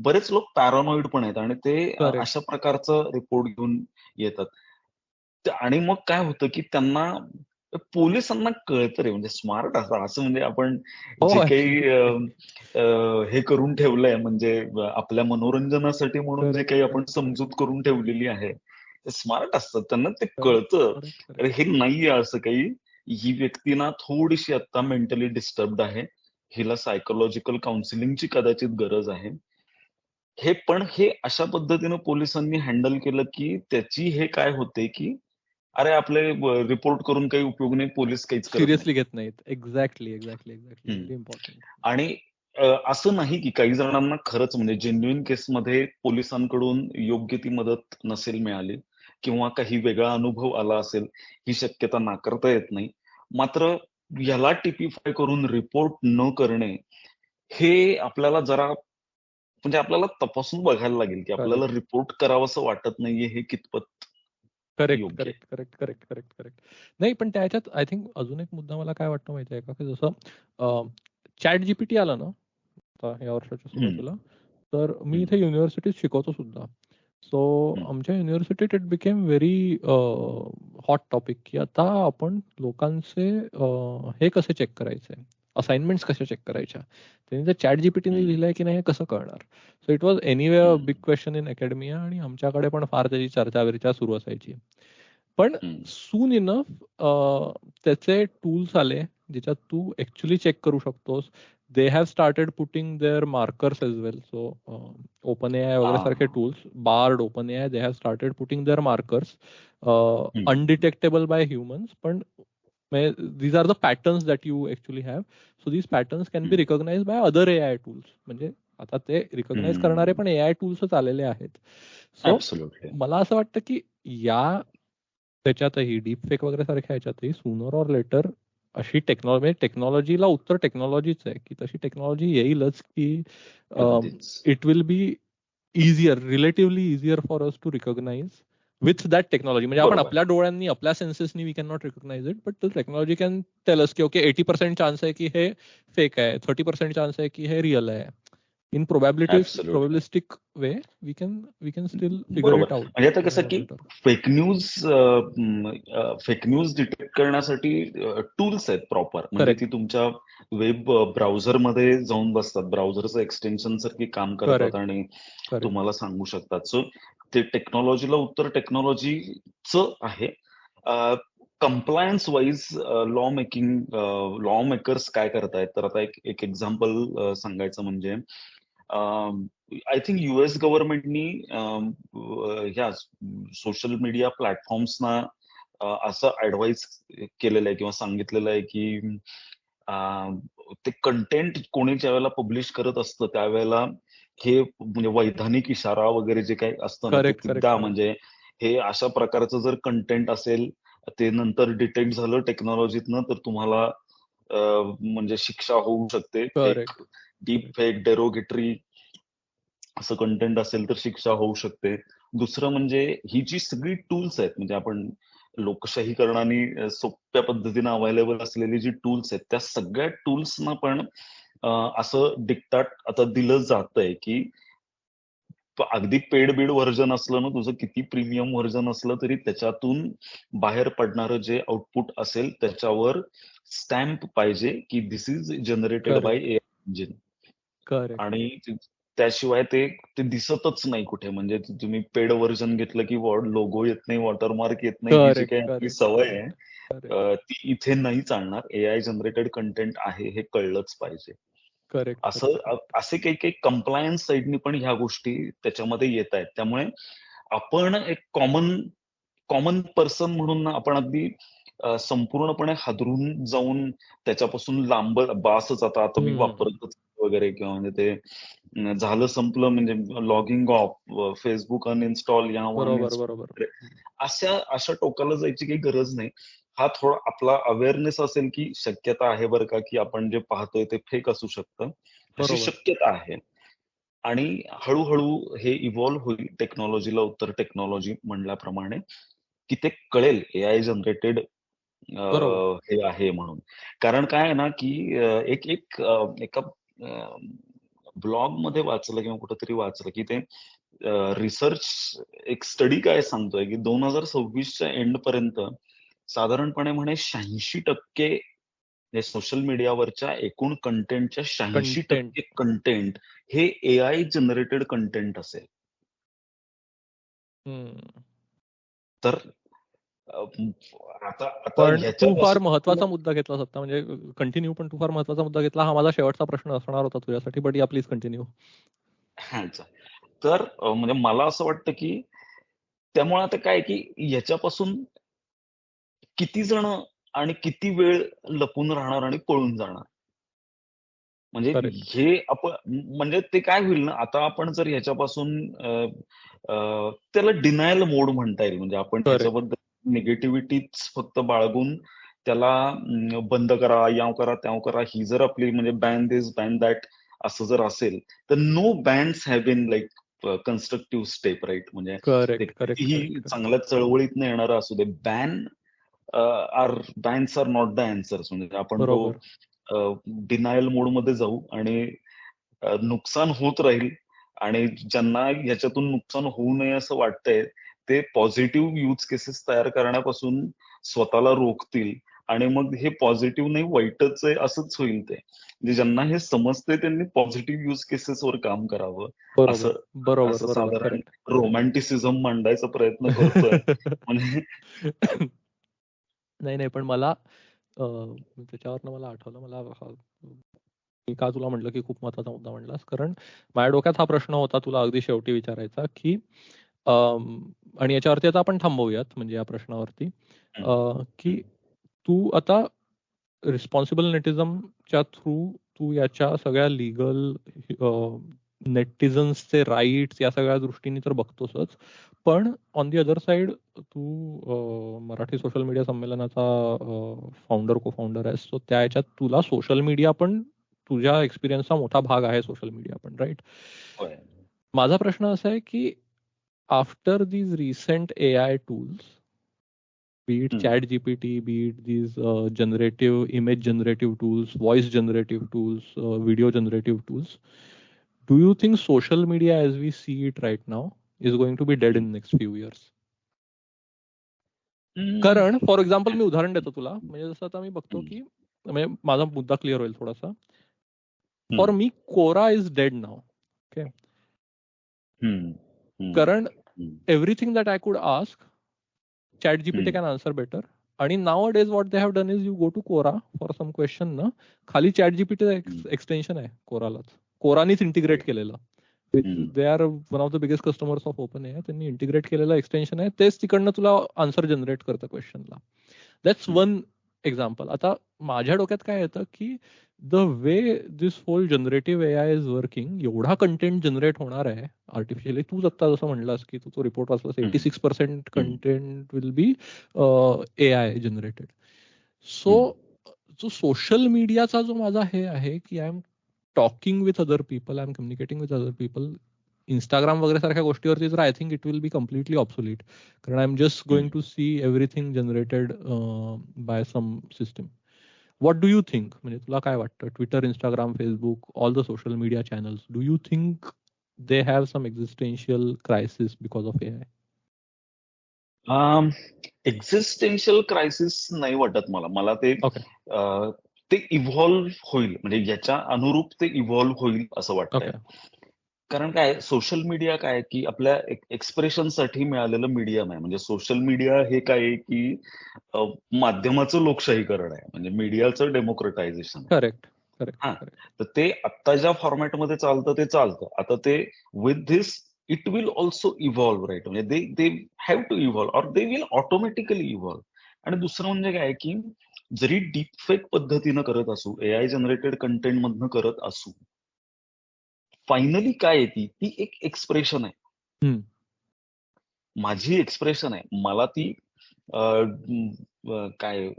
बरेच लोक पॅरानॉइड पण आहेत आणि ते करेक्ट. अशा प्रकारचं रिपोर्ट घेऊन येतात. आणि मग काय होतं, की त्यांना पोलिसांना कळतं रे म्हणजे स्मार्ट असतात. असं म्हणजे आपण हो, जे काही ॲब्सोल्युटली. हे करून ठेवलंय म्हणजे आपल्या मनोरंजनासाठी म्हणून जे करेक्ट, काही आपण करेक्ट, करेक्ट. समजूत करून ठेवलेली आहे. ते स्मार्ट असतात. त्यांना ते करेक्ट, कळतं. करेक्ट, अरे करेक्ट. हे नाहीये असं काही. ही व्यक्ती ना थोडीशी आता मेंटली डिस्टर्ब्ड आहे. हिला सायकॉलॉजिकल काउन्सिलिंगची कदाचित गरज आहे. हे अशा पद्धतीनं पोलिसांनी हँडल केलं, की त्याची हे काय होते, की अरे आपले रिपोर्ट करून काही उपयोग नाही. पोलीस काहीच करत नाही. सिरियसली घेत नाहीत. Exactly, exactly, exactly. हं. Very important. आणि असं नाही की काही जणांना खरंच म्हणजे जेन्युइन केसमध्ये पोलिसांकडून योग्य ती मदत नसेल मिळाली किंवा काही वेगळा अनुभव आला असेल, ही शक्यता नाकारता येत नाही. मात्र ह्याला टिपिफाय करून रिपोर्ट न करणे, हे आपल्याला जरा म्हणजे आपल्याला तपासून बघायला लागेल, की आपल्याला करेक्ट, रिपोर्ट करावंसं वाटत नाहीये हे कितपत करेक्ट, योग्य आहे. Correct, correct, correct, correct, correct. नाही, पण त्याच्यात आय थिंक अजून एक मुद्दा मला काय वाटतं माहिती आहे का, की जसं चॅट जीपीटी आलं ना आता या वर्षाच्या हं, सुरुवातीला, तर मी हं, इथे युनिव्हर्सिटीत शिकवतो सुद्धा. सो हं, आमच्या युनिव्हर्सिटीत it became very hot topic, की आता आपण लोकांचे हे कसे चेक करायचे, असाइनमेंट्स कशा चेक करायच्या. त्यांनी जर चॅट जीपीटीने हं, लिहिलंय की नाही हे कसं कळणार. सो इट वॉज एनिवे अ हं, बिग क्वेश्चन इन अकॅडमिया, आणि आमच्याकडे पण फार त्याची चर्चा विर्चा सुरू असायची. पण हं. सून इनफ त्याचे टूल्स आले ज्याच्यात तू ऍक्च्युली चेक करू शकतोस. They have started putting their markers as well. So Open A I वगैरे सारखे हां. Tools, Bard, Open A I, they have started putting their markers hmm, undetectable by humans. पण these are the patterns that you actually have. So these patterns can be हं, recognized by other AI tools. म्हणजे आता ते recognise करणारे हं. पण AI टूल्सच आलेले आहेत. So absolutely. मला असं वाटतं की या त्याच्यातही डीपफेक वगैरे सारख्या ह्याच्यातही सूनर ऑर लेटर अशी टेक्नॉलॉजी, टेक्नॉलॉजीला उत्तर टेक्नॉलॉजीच आहे, की तशी टेक्नॉलॉजी येईलच की अगदीच. It will be easier, relatively easier for us to recognize with that technology. म्हणजे आपण बरोबर. आपल्या डोळ्यांनी, आपल्या सेन्सेसनी we can not recognize it, but the technology can tell us की ओके 80% चान्स आहे की हे फेक आहे, 30% चान्स आहे की हे रिअल आहे. In absolutely. Probabilistic way we can still figure बरोबर. इट आउट म्हणजे आता कसं सूनर ऑर की later. Fake news fake news detect करण्यासाठी टूल्स आहेत प्रॉपर. म्हणजे ती करेक्ट, तुमच्या वेब ब्राउझरमध्ये जाऊन बसतात. ब्राउझरचं एक्सटेन्शन सारखी काम करतात करेक्ट, आणि करेक्ट. तुम्हाला सांगू शकतात. सो ते टेक्नॉलॉजीला उत्तर टेक्नॉलॉजीचं आहे. कंप्लायन्स वाईज लॉ मेकर्स काय करतायत, तर आता एक एक एक्झाम्पल सांगायचं म्हणजे आय थिंक युएस गव्हर्नमेंटनी ह्या सोशल मीडिया प्लॅटफॉर्म्सना असं ऍडवाइस केलेलं आहे किंवा सांगितलेलं आहे की अं, ते कंटेंट कोणी ज्या वेळेला पब्लिश करत असतं त्यावेळेला हे म्हणजे वैधानिक इशारा वगैरे जे काही असतं ना ते करेक्ट, करेक्ट, द्या. करेक्ट. म्हणजे हे अशा प्रकारचं जर कंटेंट असेल, ते नंतर डिटेक्ट झालं टेक्नॉलॉजीतनं तर तुम्हाला म्हणजे शिक्षा होऊ शकते. Fake, correct, deep correct. Fake, derogatory असं कंटेंट असेल तर शिक्षा होऊ शकते. दुसरं म्हणजे ही जी सगळी टूल्स आहेत, म्हणजे आपण लोकशाहीकरणाने सोप्या पद्धतीनं अवेलेबल असलेली जी टूल्स आहेत, त्या सगळ्या टूल्सना पण असं डिक्टाट आता दिलं जातंय, की अगदी पेड बीड व्हर्जन असलं ना तुझं, किती प्रीमियम व्हर्जन असलं तरी त्याच्यातून बाहेर पडणारं जे आउटपुट असेल त्याच्यावर स्टॅम्प पाहिजे, की this is generated by correct, AI engine. Correct, आणि त्याशिवाय ते ते दिसतच नाही कुठे. म्हणजे तुम्ही पेड व्हर्जन घेतलं की लोगो येत नाही, वॉटरमार्क येत नाही. ही जी करेक्ट, काही आपली करेक्ट, सवय आहे, करेक्ट, करेक्ट, ती इथे नाही चालणार. एआय जनरेटेड कंटेंट आहे हे कळलंच पाहिजे. करेक्ट, असं करेक्ट, करेक्ट. असे काही काही कंप्लायन्स साईडनी पण ह्या गोष्टी त्याच्यामध्ये येत आहेत. त्यामुळे आपण एक कॉमन कॉमन पर्सन म्हणून ना आपण अगदी संपूर्णपणे हादरून जाऊन त्याच्यापासून लांब बासच, आता आता मी हम्म. वापरतच वगैरे किंवा म्हणजे ते झालं संपलं म्हणजे लॉगिंग ऑफ, फेसबुक अनइन्स्टॉल या बरोबर, अनइन्स्टॉल बरोबर. वगैरे अशा अशा टोकाला जायची काही गरज नाही. हा थोडा आपला अवेअरनेस असेल की शक्यता आहे बरं का, की आपण जे पाहतोय ते फेक असू शकतं. अशी बरोबर. शक्यता आहे. आणि हळूहळू हे इव्हॉल्व्ह होईल टेक्नॉलॉजीला उत्तर टेक्नॉलॉजी म्हणल्याप्रमाणे, की ते कळेल एआय जनरेटेड बरोबर. हे आहे म्हणून. कारण काय आहे ना, की एक एक एका ब्लॉगमध्ये वाचलं किंवा कुठेतरी वाचलं, की ते रिसर्च एक स्टडी काय सांगतोय, की 2026च्या एंडपर्यंत साधारणपणे म्हणे 86% हे सोशल मीडियावरच्या एकूण कंटेंटच्या 86% कंटेंट. कंटेंट हे एआय जनरेटेड कंटेंट असेल. हम्म. तर अ, आता आता पण तू फार ह्याच्यापासून महत्वाचा मुद्दा घेतलास आता, म्हणजे कंटिन्यू, पण तू फार महत्वाचा मुद्दा घेतला. हा माझा शेवटचा प्रश्न असणार होता तुझ्यासाठी, बट या प्लीज कंटिन्यू. ह्याचा. तर म्हणजे मला असं वाटतं, की त्यामुळे आता काय, की ह्याच्यापासून किती जण आणि किती वेळ लपून राहणार आणि पळून जाणार? म्हणजे करेक्ट. हे आपण म्हणजे ते काय होईल ना, आता आपण जर ह्याच्यापासून त्याला डिनायल मोड म्हणता येईल. म्हणजे आपण करेक्ट. ह्याच्याबद्दल निगेटिव्हिटीच फक्त बाळगून त्याला बंद करा, याव करा, त्याव करा, ही जर आपली म्हणजे बॅन दिस, बॅन दॅट असं जर असेल, तर no bans have been like constructive step, right? म्हणजे ते करेक्ट. करेक्ट. कितीही करेक्ट. चांगल्या चळवळीतनं येणारं असू दे, bans are not the answers. म्हणजे आपण तो बरोबर. डिनायल मोडमध्ये जाऊ आणि नुकसान होत राहील आणि ज्यांना याच्यातून नुकसान होऊ नये असं वाटतंय ते पॉझिटिव्ह यूज केसेस तयार करण्यापासून स्वतःला रोखतील आणि मग हे पॉझिटिव्ह नाही वाईटच आहे असंच होईल. ते म्हणजे ज्यांना हे समजते त्यांनी पॉझिटिव्ह यूज केसेसवर काम करावं. बरोबर. असं बरोबर. असं बरोबर. साधारण करेक्ट. रोमॅन्टिसिझम मांडायचा प्रयत्न करतोय. म्हणजे नाही, नाही. पण मला त्याच्यावरनं मला आठवलं मी का तुला म्हटलं की खूप महत्वाचा मुद्दा म्हणलास, कारण माझ्या डोक्यात हा प्रश्न होता तुला अगदी शेवटी विचारायचा, की आणि याच्यावरती आता आपण थांबवूयात म्हणजे या प्रश्नावरती, की तू आता रिस्पॉन्सिबल नेटिझमच्या थ्रू तू याच्या सगळ्या लिगल नेटिझन्सचे राईट्स या सगळ्या दृष्टीने तर बघतोसच, पण ऑन दी अदर साइड तू मराठी सोशल मीडिया संमेलनाचा फाउंडर को फाउंडर आहेस, सो त्या याच्यात तुला सोशल मीडिया पण तुझ्या एक्सपिरियन्सचा मोठा भाग आहे, सोशल मीडिया पण, राईट? माझा प्रश्न असा आहे की after these recent AI tools, be it ChatGPT, be it these generative image generative tools, voice generative tools, video generative tools, do you think social media as we see it right now is going to be dead in next few years? कारण for example मी उदाहरण देतो तुला, म्हणजे जसं आता मी बघतो की म्हणजे माझा मुद्दा क्लिअर होईल थोडासा. फॉर मी कोरा इज डेड नाव. ओके. कारण everything that I could ask, ChatGPT can answer better. आणि nowadays what they have done is you go to Quora for some question ना, खाली ChatGPT एक्सटेन्शन आहे कोरालाच. कोरानीच integrate केलेलं. They are one of the biggest customers of OpenAI. त्यांनी integrate केलेलं extension आहे, तेच तिकडनं तुला आन्सर जनरेट करतं क्वेश्चनला. That's one example. आता माझ्या डोक्यात काय येतं की the way this whole generative AI is working, एवढा कंटेंट जनरेट होणार आहे आर्टिफिशियली. तूच आता जसं म्हणलास की तू तो रिपोर्ट वाचलास, 86% content will be AI generated. So जो सोशल मीडियाचा जो माझा हे आहे की I am talking with other people, I am communicating with other people, Instagram वगैरे सारख्या गोष्टीवरती तर I think it will be completely obsolete, कारण I am just going to see everything generated by some system. What do you think? म्हणजे तुला काय वाटतं? Twitter, Instagram, Facebook, all the social media channels, do you think they have some existential crisis because of AI? Existential crisis नाही वाटत मला ते ते evolve होईल, म्हणजे याच्या अनुरूप ते इव्हॉल्व्ह होईल असं वाटतंय. कारण काय सोशल मीडिया काय की आपल्या एक्सप्रेशनसाठी मिळालेलं मीडियम आहे. म्हणजे सोशल मीडिया हे काय आहे की माध्यमाचं लोकशाहीकरण आहे, म्हणजे मीडियाचं डेमोक्रेटायझेशन. करेक्ट. तर ते आत्ता ज्या फॉर्मॅटमध्ये चालतं ते चालतं. आता ते with this it will also evolve, right? म्हणजे they have to evolve or they will automatically evolve. आणि दुसरं म्हणजे काय की जरी डीपफेक पद्धतीनं करत असू, AI जनरेटेड कंटेंट मधनं करत असू, फायनली काय आहे ती एक एक्सप्रेशन आहे. माझी एक्सप्रेशन आहे. मला ती काय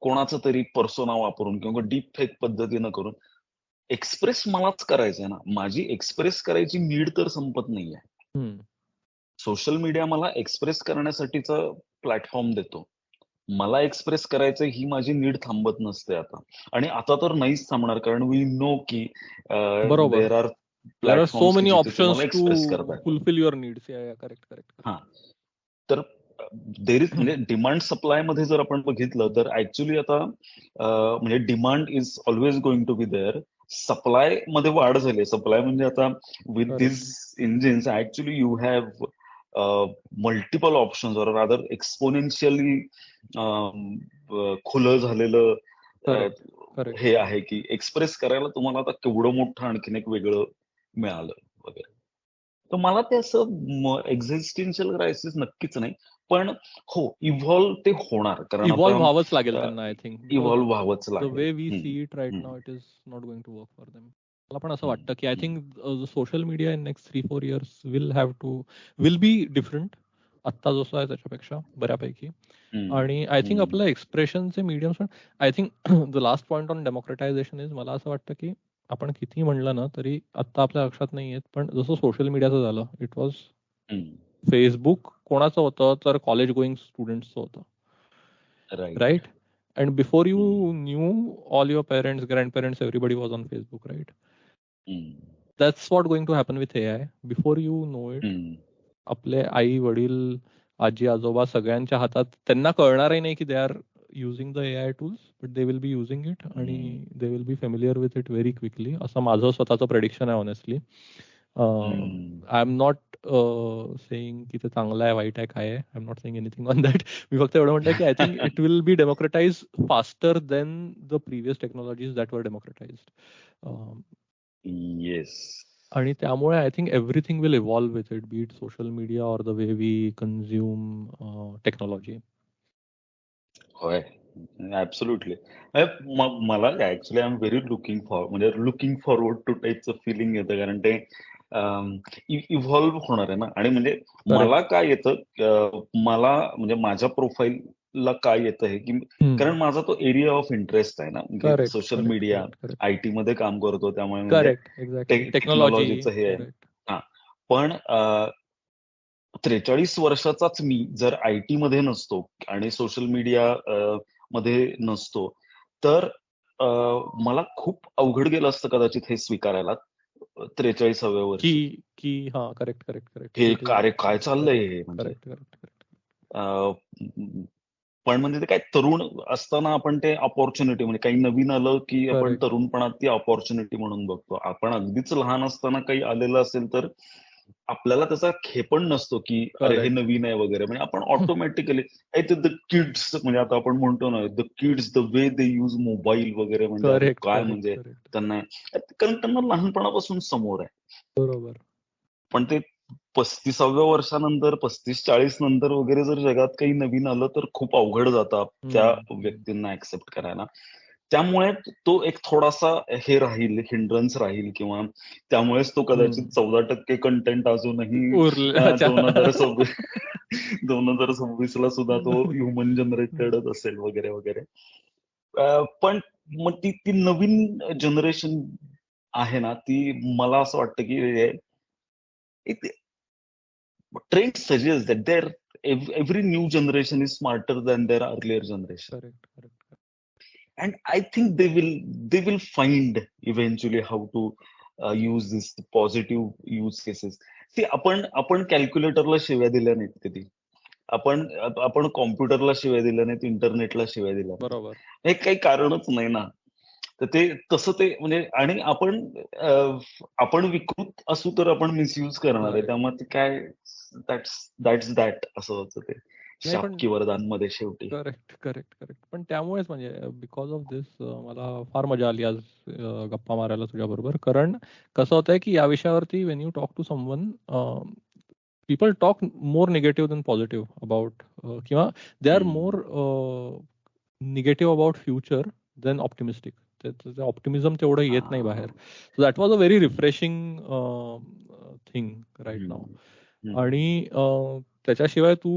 कोणाचं तरी पर्सोना वापरून किंवा डीप फेक पद्धतीनं करून एक्सप्रेस मलाच करायचंय ना. माझी एक्सप्रेस करायची नीड तर संपत नाहीये. सोशल मीडिया मला एक्सप्रेस करण्यासाठीचा प्लॅटफॉर्म देतो. मला एक्सप्रेस करायचं ही माझी नीड थांबत नसते आता. आणि आता तर नाहीच थांबणार, कारण वी नो की there are so many options express to करतात. Fulfill your needs. करेक्ट. तर देर इज म्हणजे डिमांड सप्लाय मध्ये जर आपण बघितलं तर ऍक्च्युली आता म्हणजे demand is always going to be there. Supply मध्ये वाढ झाली. सप्लाय म्हणजे आता with this engines actually you have multiple options or rather exponentially खुलं झालेलं हे आहे की एक्सप्रेस करायला तुम्हाला आता केवढं मोठं आणखीन एक वेगळं मिळालं वगैरे. तर मला ते असं एक्झिस्टेन्शियल क्रायसिस नक्कीच नाही, पण हो इव्हॉल्व्ह ते होणार, कारण इव्हॉल्व्ह आता व्हावंच लागेल त्यांना, आय थिंक, बिकॉज इव्हॉल्व्ह व्हावंच द लागेल. Way we see it right now it is not going to work for them. मला पण असं वाटतं की I think social media in next 3-4 years will be different आत्ता जसं आहे त्याच्यापेक्षा बऱ्यापैकी. आणि आय थिंक आपलं एक्सप्रेशनचे मीडियम्स पण, I think the last point on democratization is, मला असं वाटतं की आपण किती म्हणलं ना तरी आत्ता आपल्या लक्षात नाही येत, पण जसं सोशल मीडियाचं झालं, इट वॉज फेसबुक कोणाचं होतं तर कॉलेज गोईंग स्टुडंट्सचं होतं, right? And before you knew, all your parents, grandparents, everybody was on Facebook, right? That's what going to happen with AI. Before you know it, आपले आई वडील आजी आजोबा सगळ्यांच्या हातात, त्यांना कळणारही नाही की they are using the AI tools, but they will be using it आणि they will be familiar with it very quickly, असं माझं स्वतःचं प्रेडिक्शन आहे honestly. I am not saying की ते चांगलं आहे वाईट आहे काय आहे, I am not saying anything on that. मी फक्त एवढं म्हणतोय की I think it will be democratize faster than the previous technologies that were democratized. Yes. आणि त्यामुळे I think everything will evolve with it, be it social media or the way we consume technology. होय, absolutely. मला actually I am very looking forward to टाईपचं feeling येतं, कारण ते evolve होणार आहे ना. आणि म्हणजे मला काय येतं, मला म्हणजे माझ्या प्रोफाईलला काय येतं हे की, कारण माझा तो एरिया ऑफ इंटरेस्ट आहे ना, म्हणजे सोशल मीडिया, IT मध्ये काम करतो, त्यामुळे म्हणजे टेक्नॉलॉजीचं हे आहे. हा, पण 43 वर्षाचाच मी जर IT मध्ये नसतो आणि सोशल मीडिया मध्ये नसतो, तर मला खूप अवघड गेलं असतं कदाचित हे स्वीकारायला 43व्या वर्षी, की हा करेक्ट हे काय चाललंय हे, म्हणजे पण म्हणजे ते काय, तरुण असताना आपण ते अपॉर्च्युनिटी, म्हणजे काही नवीन आलं की आपण तरुणपणात ती अपॉर्च्युनिटी म्हणून बघतो. आपण अगदीच लहान असताना काही आलेलं असेल तर आपल्याला त्याचा खेपण नसतो की अरे हे नवीन आहे वगैरे, म्हणजे आपण ऑटोमॅटिकली द किड्स, म्हणजे आता आपण म्हणतो ना the kids, the way they use mobile वगैरे, म्हणजे काय, म्हणजे त्यांना, कारण त्यांना लहानपणापासून समोर आहे. बरोबर. पण ते 35व्या वर्षानंतर, 35-40 नंतर वगैरे जर जगात काही नवीन आलं तर खूप अवघड जातं त्या व्यक्तींना ऍक्सेप्ट करायला. त्यामुळे तो एक थोडासा हे राहील, हिंड्रन्स राहील, किंवा त्यामुळेच तो कदाचित 14% कंटेंट अजूनही 2026 ला सुद्धा तो ह्युमन जनरेटेडच असेल वगैरे वगैरे. पण मग ती नवीन जनरेशन आहे ना, ती मला असं वाटतं की trend suggests that every new generation is smarter than their earlier generation. Correct. And I think they will find eventually how to use this positive use cases. See, आपण कॅल्क्युलेटरला शिव्या दिल्या नाहीत कधी, आपण कॉम्प्युटरला शिव्या दिल्या नाहीत, इंटरनेटला शिव्या दिल्या, बरोबर, हे काही कारणच नाही ना. तर ते तसं ते म्हणजे, आणि आपण विकृत असू तर आपण मिसयूज करणार आहे, त्यामुळे ते काय, दॅट्स दॅट असं होतं ते, शाप की वरदान मध्ये शेवटी. करेक्ट. पण त्यामुळेच म्हणजे बिकॉज ऑफ दिस मला फार मजा आली आज गप्पा मारायला तुझ्या बरोबर, कारण कसं होतंय की या विषयावरती when you talk to someone, people talk more negative than positive about, किंवा they are more negative about future than optimistic. Optimism तेवढं येत नाही बाहेर. So that was a very refreshing thing right now. आणि त्याच्याशिवाय तू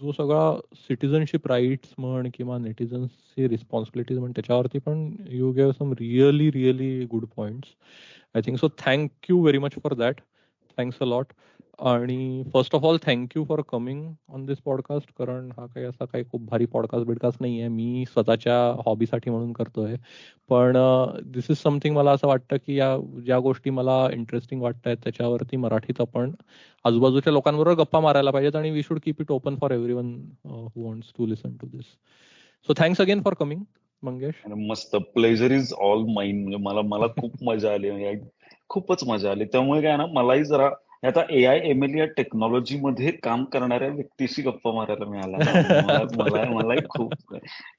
जो सगळा सिटिझनशिप राईट्स म्हण किंवा नेटिझन्सची रिस्पॉन्सिबिलिटीज म्हण, त्याच्यावरती पण you gave some really good points, I think. So thank you very much for that. Thanks a lot. आणि first of all thank you for coming on this podcast, कारण हा काही असा काही खूप भारी पॉडकास्ट नाही आहे, मी स्वतःच्या हॉबीसाठी म्हणून करतोय. पण दिस इज समथिंग, मला असं वाटतं की या ज्या गोष्टी मला इंटरेस्टिंग वाटत आहेत त्याच्यावरती मराठीत आपण आजूबाजूच्या लोकांबरोबर गप्पा मारायला पाहिजेत, आणि we should keep it open for everyone who wants to listen to this. So thanks again for coming Mangesh. मस्त, प्लेजर इज ऑल माइन. म्हणजे मला खूप मजा आली, म्हणजे खूपच मजा आली. त्यामुळे काय ना, मलाही जरा आता AI ML या टेक्नॉलॉजी मध्ये काम करणाऱ्या व्यक्तीशी गप्पा मारायला मिळाला.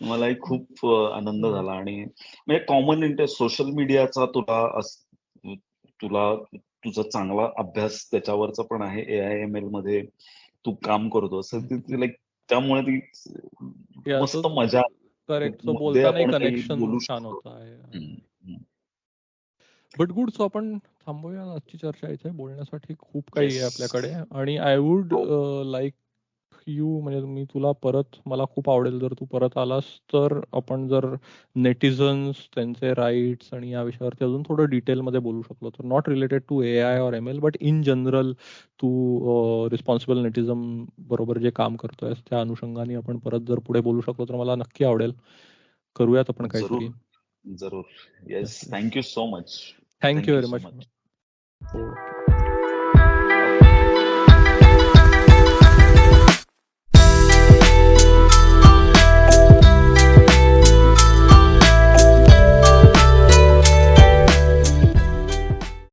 मलाही खूप आनंद झाला. आणि म्हणजे कॉमन इंटरेस्ट सोशल मीडियाचा तुला तुझा चांगला अभ्यास त्याच्यावरचा पण आहे, AIML मध्ये तू काम करतो असं लाईक, त्यामुळे ती मस्त मजा करेक्ट. सो मध्ये बोलतानाही आपण काही कनेक्शन बोलू छान शकतो. होत आहे. But good. सो आपण थांबूया आजची चर्चा इथे. बोलण्यासाठी खूप काही आहे आपल्याकडे. आणि आय वुड लाईक यू, म्हणजे मी तुला परत, मला खूप आवडेल जर तू परत आलास तर आपण जर नेटिझन्स, त्यांचे राईट्स आणि या विषयावरती अजून थोडं डिटेलमध्ये बोलू शकलो तर, नॉट रिलेटेड टू AI और ML बट इन जनरल तू रिस्पॉन्सिबल नेटिझम बरोबर जे काम करतोय त्या अनुषंगाने आपण परत जर पुढे बोलू शकलो तर मला नक्की आवडेल. करूयात आपण काहीतरी. जरूर. Yes, thank you so much. Thank you very much.